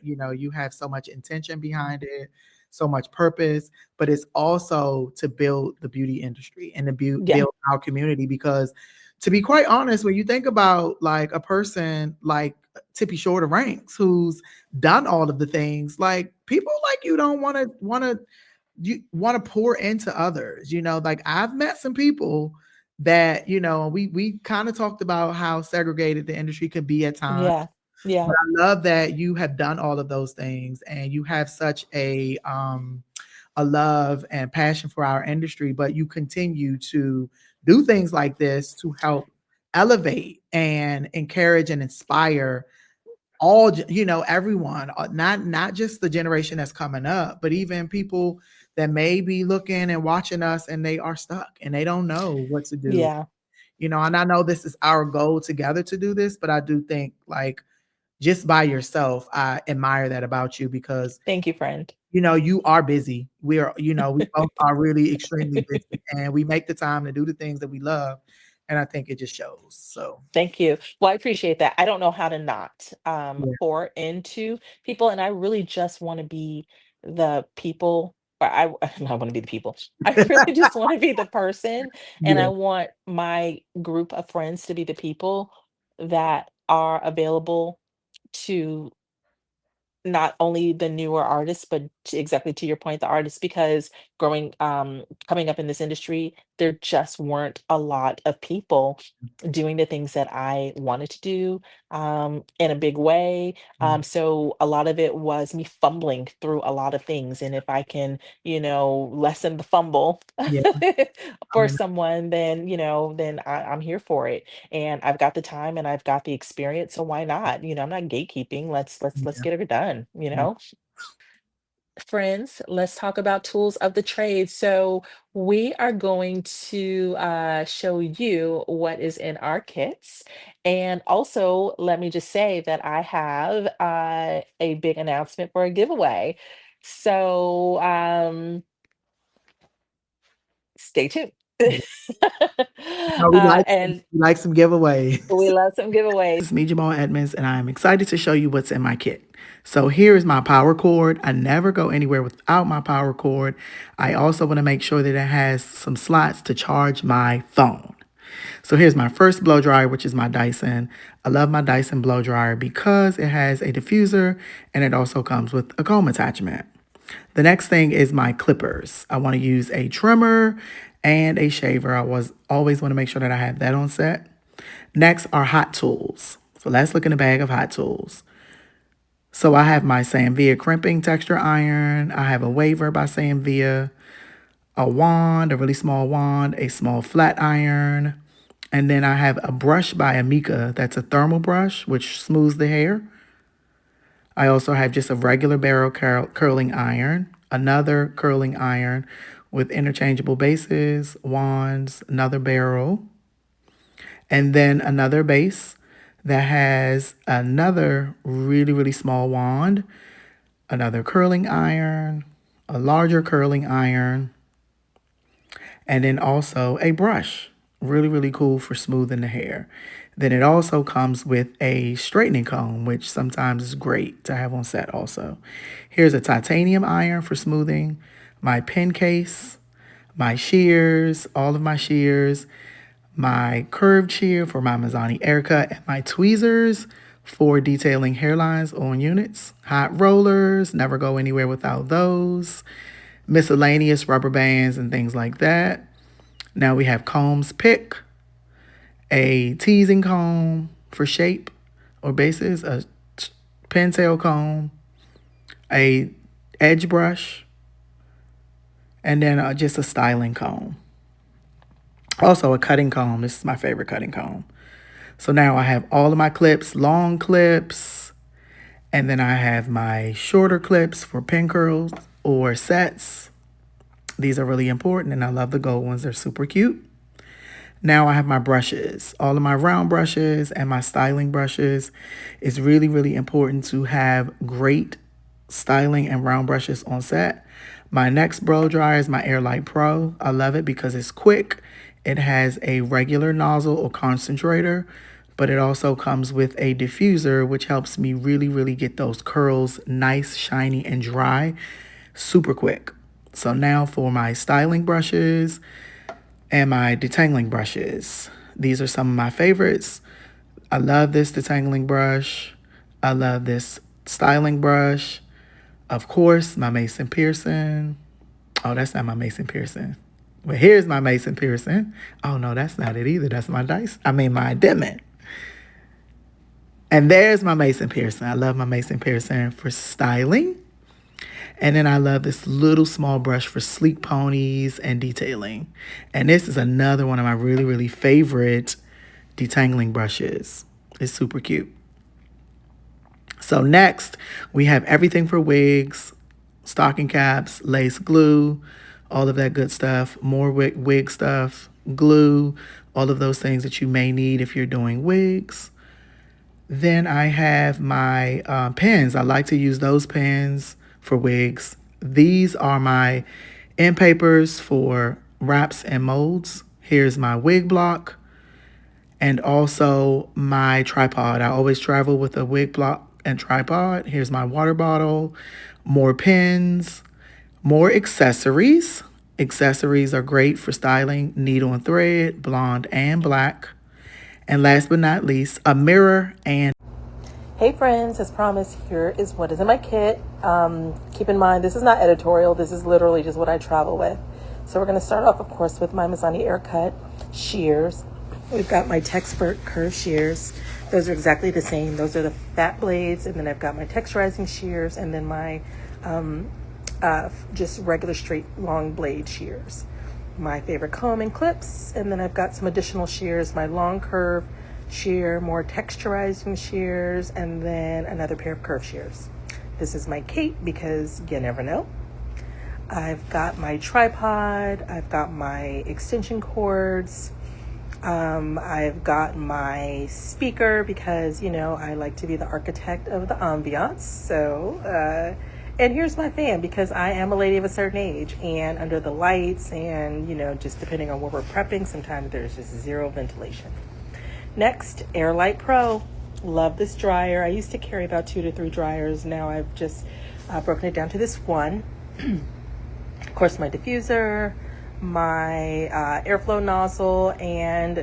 you have so much intention behind it, so much purpose, but it's also to build the beauty industry and to Yeah, build our community. Because to be quite honest, when you think about like a person like Tippy Shorter Ranks, who's done all of the things, like people like you don't want to pour into others. Like I've met some people that we kind of talked about how segregated the industry could be at times, yeah, yeah. but I love that you have done all of those things and you have such a love and passion for our industry, but you continue to do things like this to help elevate and encourage and inspire everyone, not just the generation that's coming up, but even people that may be looking and watching us and they are stuck and they don't know what to do. Yeah. And I know this is our goal together to do this, but I do think like just by yourself, I admire that about you because Thank you, friend. you are busy. We both are really extremely busy and we make the time to do the things that we love, and I think it just shows. So Thank you. Well, I appreciate that. I don't know how to not yeah. pour into people, and I really just want to be the people. Or I I want to be the people. I really just want to be the person, and I Yeah. want my group of friends to be the people that are available to not only the newer artists, but exactly to your point, the artists, because coming up in this industry, there just weren't a lot of people doing the things that I wanted to do in a big way. So a lot of it was me fumbling through a lot of things. And if I can, lessen the fumble Yeah. I for mean, someone, then, then I'm here for it. And I've got the time and I've got the experience, so why not? I'm not gatekeeping. Let's yeah. get her done. Yeah. Friends, let's talk about tools of the trade. So we are going to show you what is in our kits. And also, let me just say that I have a big announcement for a giveaway. So stay tuned. No, we And like some giveaways. we love some giveaways. It's me, Jamal Edmonds, and I'm excited to show you what's in my kit. So here is my power cord. I never go anywhere without my power cord. I also want to make sure that it has some slots to charge my phone. So here's my first blow dryer, which is my Dyson. I love my Dyson blow dryer because it has a diffuser and it also comes with a comb attachment. The next thing is my clippers. I want to use a trimmer and a shaver. Always want to make sure that I have that on set. Next are hot tools. So let's look in the bag of hot tools. So I have my Sanvia crimping texture iron. I have a waver by Sanvia, a wand, a really small wand, a small flat iron, and then I have a brush by Amika. That's a thermal brush, which smooths the hair. I also have just a regular barrel curling iron, another curling iron with interchangeable bases, wands, another barrel, and then another base that has another really, really small wand, another curling iron, a larger curling iron, and then also a brush. Really, really cool for smoothing the hair. Then it also comes with a straightening comb, which sometimes is great to have on set also. Here's a titanium iron for smoothing, my pen case, my shears, all of my shears, my curved shear for my Mizani air cut, and my tweezers for detailing hairlines on units. Hot rollers, never go anywhere without those. Miscellaneous rubber bands and things like that. Now we have combs pick, a teasing comb for shape or bases, a pintail comb, a edge brush, and then just a styling comb. Also a cutting comb. This is my favorite cutting comb. So now I have all of my clips, long clips, and then I have my shorter clips for pin curls or sets. These are really important, and I love the gold ones. They're super cute. Now I have my brushes, all of my round brushes and my styling brushes. It's really, really important to have great styling and round brushes on set. My next blow dryer is my Airlight Pro. I love it because it's quick. It has a regular nozzle or concentrator, but it also comes with a diffuser, which helps me really, really get those curls nice, shiny, and dry super quick. So now for my styling brushes and my detangling brushes. These are some of my favorites. I love this detangling brush. I love this styling brush. Of course, my Mason Pearson. Oh, that's not my Mason Pearson. But here's my Mason Pearson. Oh, no, that's not it either. That's my my Denman. And there's my Mason Pearson. I love my Mason Pearson for styling. And then I love this little small brush for sleek ponies and detailing. And this is another one of my really, really favorite detangling brushes. It's super cute. So next, we have everything for wigs, stocking caps, lace glue, all of that good stuff, more wig stuff, glue, all of those things that you may need if you're doing wigs. Then I have my pens. I like to use those pens for wigs. These are my end papers for wraps and molds. Here's my wig block and also my tripod. I always travel with a wig block and tripod. Here's my water bottle, more pens, more accessories. Accessories are great for styling, needle and thread, blonde and black. And last but not least, a mirror and... Hey friends, as promised, here is what is in my kit. Keep in mind, this is not editorial. This is literally just what I travel with. So we're going to start off, of course, with my Mizani air cut shears. We've got my Texpert curve shears. Those are exactly the same. Those are the fat blades. And then I've got my texturizing shears and then my just regular straight long blade shears. My favorite comb and clips. And then I've got some additional shears, my long curve shear, more texturizing shears, and then another pair of curve shears. This is my cape because you never know. I've got my tripod, I've got my extension cords, I've got my speaker because, you know, I like to be the architect of the ambiance. So, And here's my fan, because I am a lady of a certain age, and under the lights and, just depending on where we're prepping, sometimes there's just zero ventilation. Next, Airlight Pro. Love this dryer. I used to carry about 2 to 3 dryers. Now I've just broken it down to this one. Of course, my diffuser, my airflow nozzle, and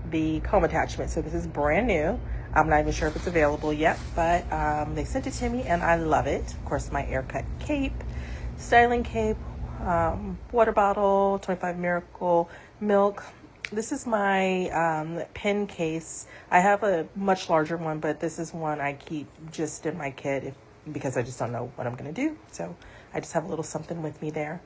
the comb attachment. So this is brand new. I'm not even sure if it's available yet, but they sent it to me and I love it. Of course, my air cut cape, styling cape, water bottle, 25 Miracle Milk. This is my pen case. I have a much larger one, but this is one I keep just in my kit because I just don't know what I'm going to do. So I just have a little something with me there.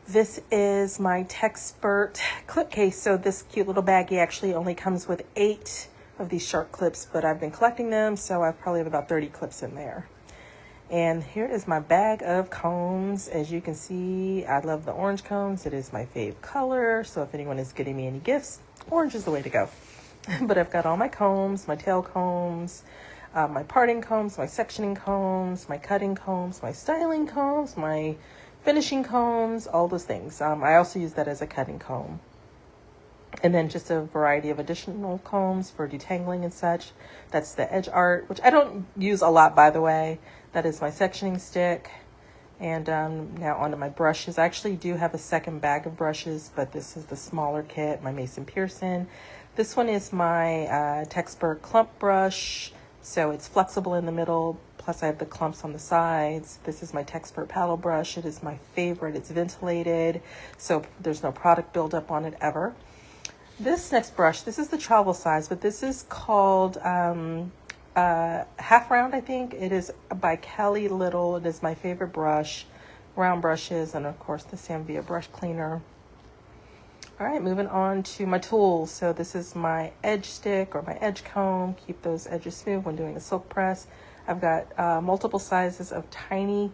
This is my Techspert clip case. So this cute little baggie actually only comes with 8 of these sharp clips, but I've been collecting them, so I probably have about 30 clips in there. And here is my bag of combs. As you can see, I love the orange combs. It is my fave color. So if anyone is getting me any gifts, orange is the way to go. But I've got all my combs, my tail combs, my parting combs, my sectioning combs, my cutting combs, my styling combs, my finishing combs, all those things. I also use that as a cutting comb. And then just a variety of additional combs for detangling and such. That's the Edge Art, which I don't use a lot, by the way. That is my sectioning stick. And now onto my brushes. I actually do have a second bag of brushes, but this is the smaller kit, my Mason Pearson. This one is my Techspert clump brush. So it's flexible in the middle, plus I have the clumps on the sides. This is my Techspert paddle brush. It is my favorite. It's ventilated, so there's no product buildup on it ever. This next brush, this is the travel size, but this is called Half Round, I think. It is by Kelly Little. It is my favorite brush. Round brushes, and of course the Samvia brush cleaner. All right, moving on to my tools. So this is my edge stick or my edge comb. Keep those edges smooth when doing a silk press. I've got multiple sizes of tiny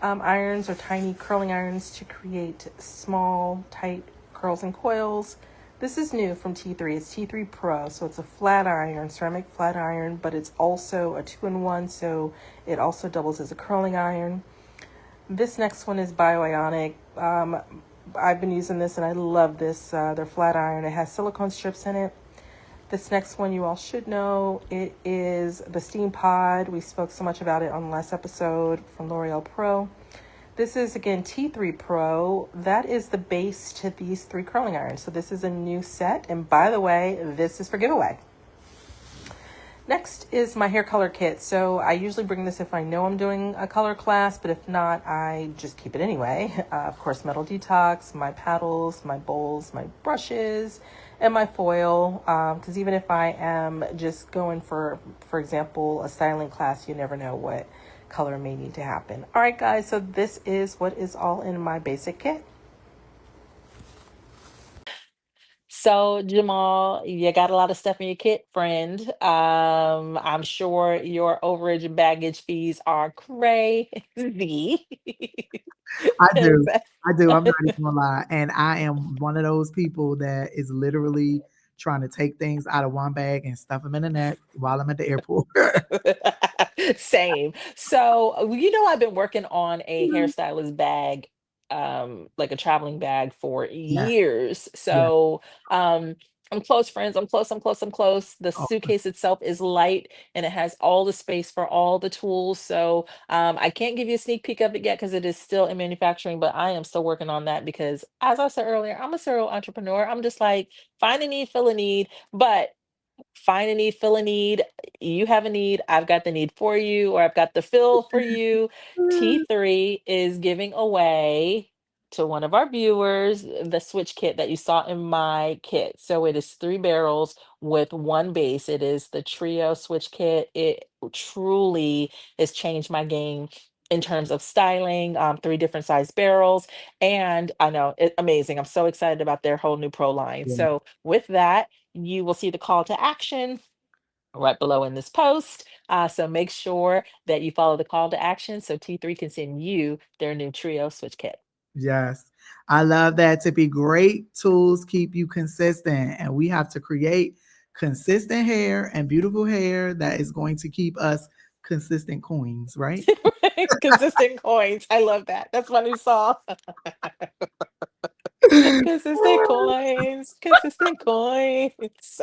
irons or tiny curling irons to create small, tight curls and coils. This is new from T3. It's T3 Pro, so it's a flat iron, ceramic flat iron, but it's also a 2-in-1, so it also doubles as a curling iron. This next one is Bioionic. I've been using this and I love this. They're flat iron. It has silicone strips in it. This next one you all should know. It is the Steam Pod. We spoke so much about it on the last episode from L'Oreal Pro. This is, again, T3 Pro. That is the base to these 3 curling irons. So this is a new set. And by the way, this is for giveaway. Next is my hair color kit. So I usually bring this if I know I'm doing a color class, but if not, I just keep it anyway. Of course, Metal Detox, my paddles, my bowls, my brushes, and my foil. Because even if I am just going for example, a styling class, you never know what color may need to happen. All right, guys, so this is what is all in my basic kit. So, Jamal, you got a lot of stuff in your kit, friend. I'm sure your overage and baggage fees are crazy. I Is do. that- I do. I'm not even gonna lie. And I am one of those people that is literally trying to take things out of one bag and stuff them in the next while I'm at the airport. Same. So, I've been working on a hairstylist bag, like a traveling bag for Yeah. years. Yeah. So, I'm close, friends. I'm close. I'm close. I'm close. The Oh, suitcase itself is light and it has all the space for all the tools. So, I can't give you a sneak peek of it yet because it is still in manufacturing, but I am still working on that because, as I said earlier, I'm a serial entrepreneur. I'm just like, find a need, fill a need. But find a need, fill a need. You have a need, I've got the need for you, or I've got the fill for you. T3 is giving away to one of our viewers the switch kit that you saw in my kit. So it is 3 barrels with one base. It is the trio switch kit. It truly has changed my game in terms of styling, 3 different size barrels. And I know amazing. I'm so excited about their whole new pro line. yeah. So with that, you will see the call to action right below in this post. So make sure that you follow the call to action so T3 can send you their new trio switch kit. Yes. I love that, Tippy. Great tools keep you consistent. And we have to create consistent hair and beautiful hair that is going to keep us consistent coins, right? Consistent coins. I love that. That's my new song. Consistent coins. Consistent coins.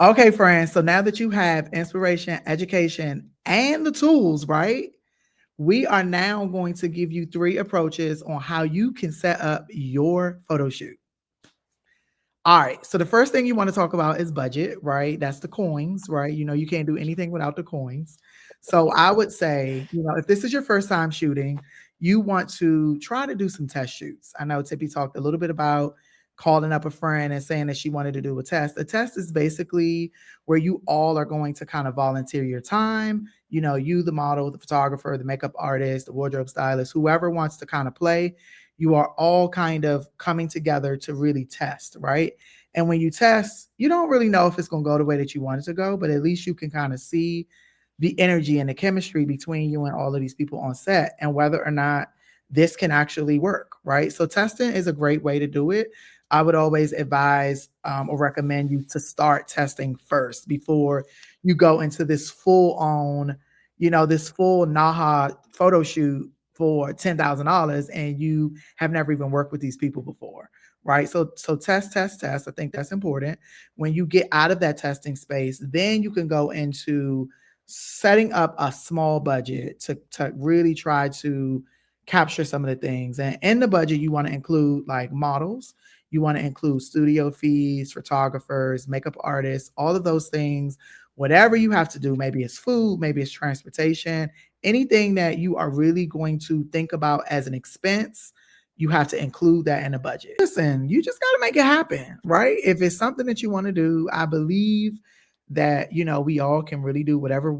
Okay, friends. So now that you have inspiration, education, and the tools, right? We are now going to give you 3 approaches on how you can set up your photo shoot. All right. So the first thing you want to talk about is budget, right? That's the coins, right? You know, you can't do anything without the coins. So I would say, you know, if this is your first time shooting, you want to try to do some test shoots. I know Tippi talked a little bit about calling up a friend and saying that she wanted to do a test. A test is basically where you all are going to kind of volunteer your time. You know, you, the model, the photographer, the makeup artist, the wardrobe stylist, whoever wants to kind of play, you are all kind of coming together to really test, right? And when you test, you don't really know if it's going to go the way that you want it to go, but at least you can kind of see the energy and the chemistry between you and all of these people on set and whether or not this can actually work, right? So testing is a great way to do it. I would always advise or recommend you to start testing first before you go into this full on, you know, this full NAHA photo shoot for $10,000 and you have never even worked with these people before, right? So test, test, test. I think that's important. When you get out of that testing space, then you can go into setting up a small budget to really try to capture some of the things. And in the budget, you want to include like models, you want to include studio fees, photographers, makeup artists, all of those things. Whatever you have to do, maybe it's food, maybe it's transportation, anything that you are really going to think about as an expense, you have to include that in the budget. Listen, you just got to make it happen, right? If it's something that you want to do, I believe that, you know, we all can really do whatever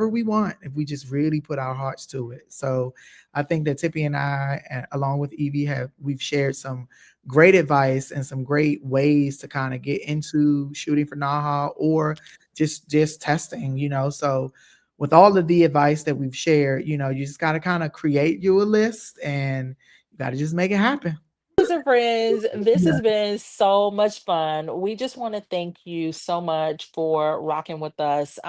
we want if we just really put our hearts to it. So I think that Tippi and I, along with Evie, we've shared some great advice and some great ways to kind of get into shooting for NAHA or just testing, you know. So with all of the advice that we've shared, you know, you just got to kind of create you a list and you got to just make it happen. Listen, friends, this Yeah. has been so much fun. We just want to thank you so much for rocking with us.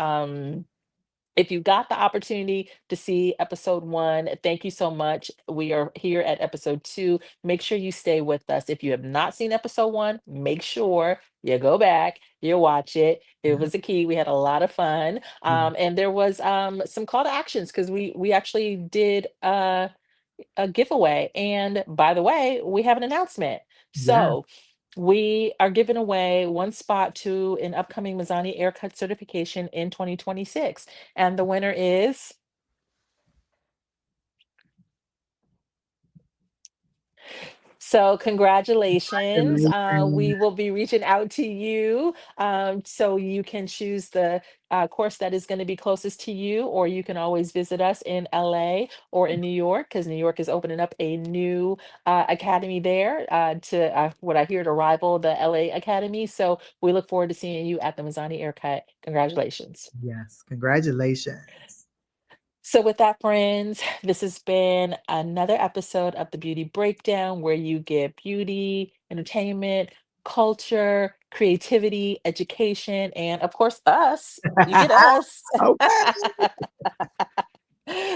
If you got the opportunity to see episode 1, thank you so much. We are here at episode 2. Make sure you stay with us. If you have not seen episode 1, make sure you go back, you watch it. It Yeah. was a key. We had a lot of fun. Yeah. And there was some call to actions because we actually did a giveaway. And by the way, we have an announcement. Yeah. So we are giving away 1 spot to an upcoming Mazzani Aircut certification in 2026. And the winner is so congratulations. We Congratulations. will be reaching out to you so you can choose the course that is going to be closest to you, or you can always visit us in LA or in New York because New York is opening up a new academy there to what I hear to rival the LA Academy. So we look forward to seeing you at the Mazzani Aircut. Congratulations. Yes. Congratulations. So, with that, friends, this has been another episode of the Beauty Breakdown where you get beauty, entertainment, culture, creativity, education, and of course, us. You get us. Okay.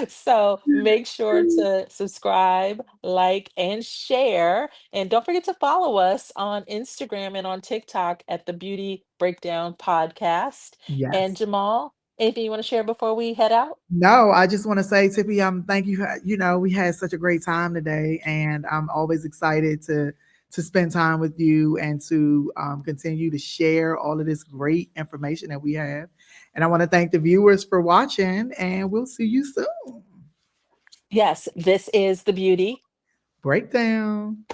So, make sure to subscribe, like, and share. And don't forget to follow us on Instagram and on TikTok at the Beauty Breakdown Podcast. And Yes. Jamal, anything you want to share before we head out? No, I just want to say, Tippi, thank you. You know, we had such a great time today, and I'm always excited to spend time with you and to continue to share all of this great information that we have. And I want to thank the viewers for watching, and we'll see you soon. Yes, this is the beauty. Breakdown.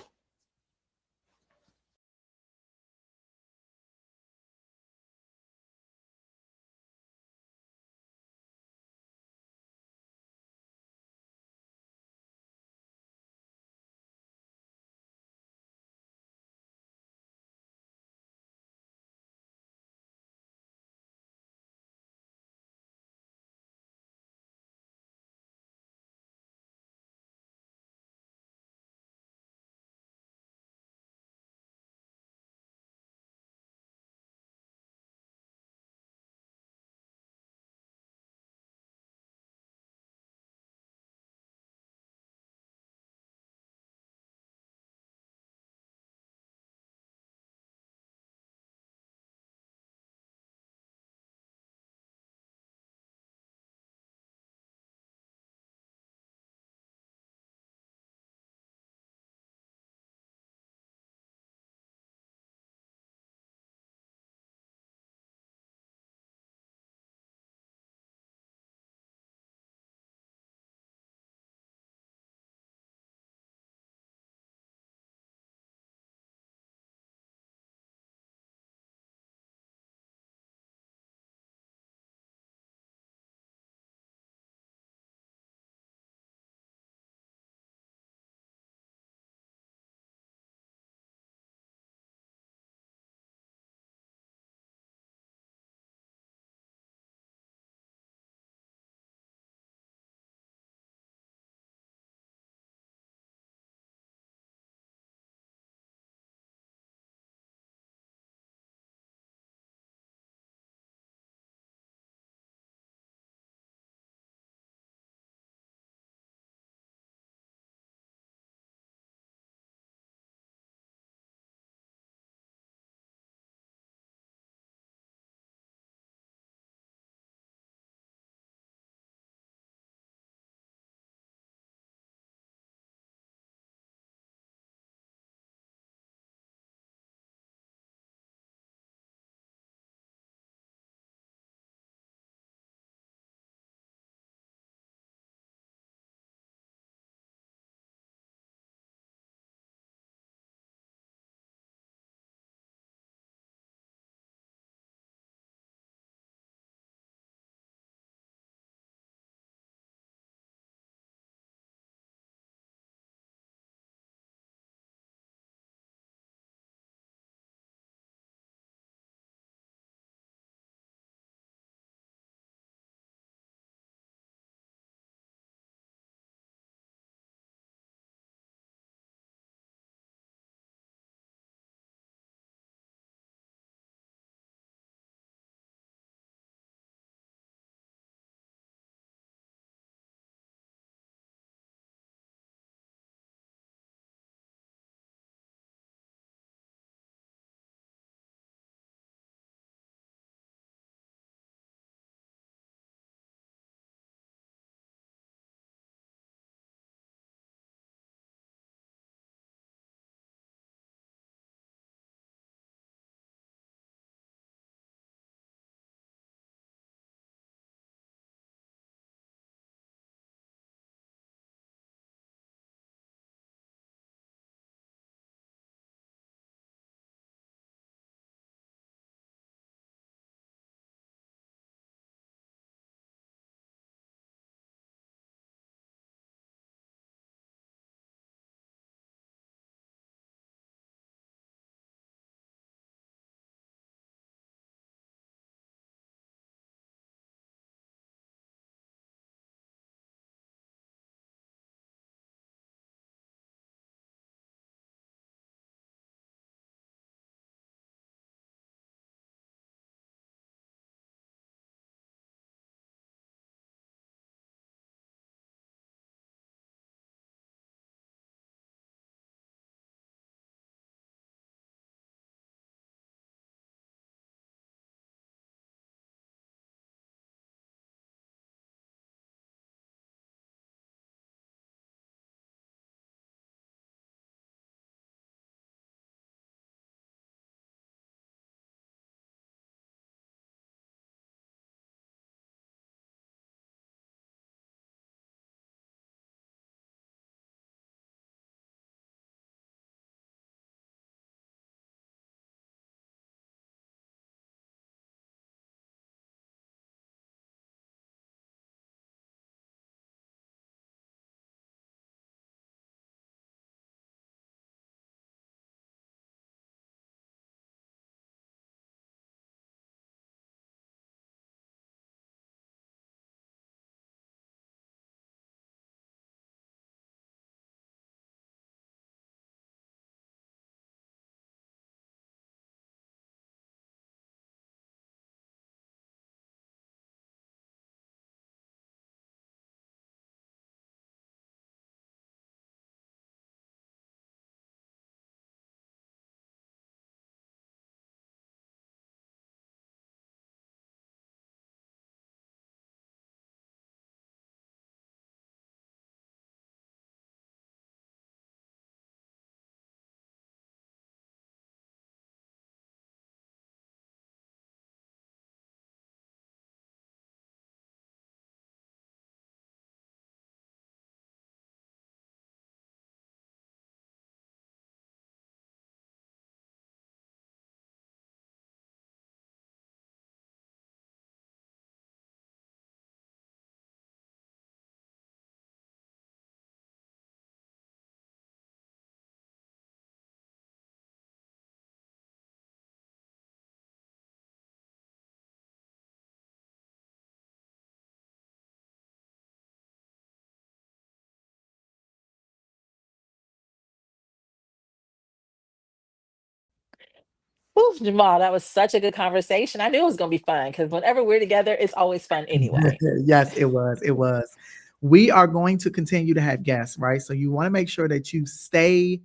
Ooh, Jamal, that was such a good conversation. I knew it was going to be fun because whenever we're together, it's always fun anyway. Yes, it was. It was. We are going to continue to have guests, right? So you want to make sure that you stay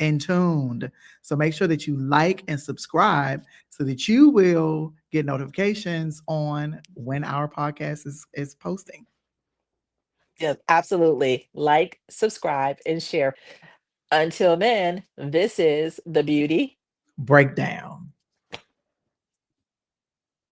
in tuned. So make sure that you like and subscribe so that you will get notifications on when our podcast is posting. Yes, absolutely. Like, subscribe, and share. Until then, this is the Beauty Breakdown.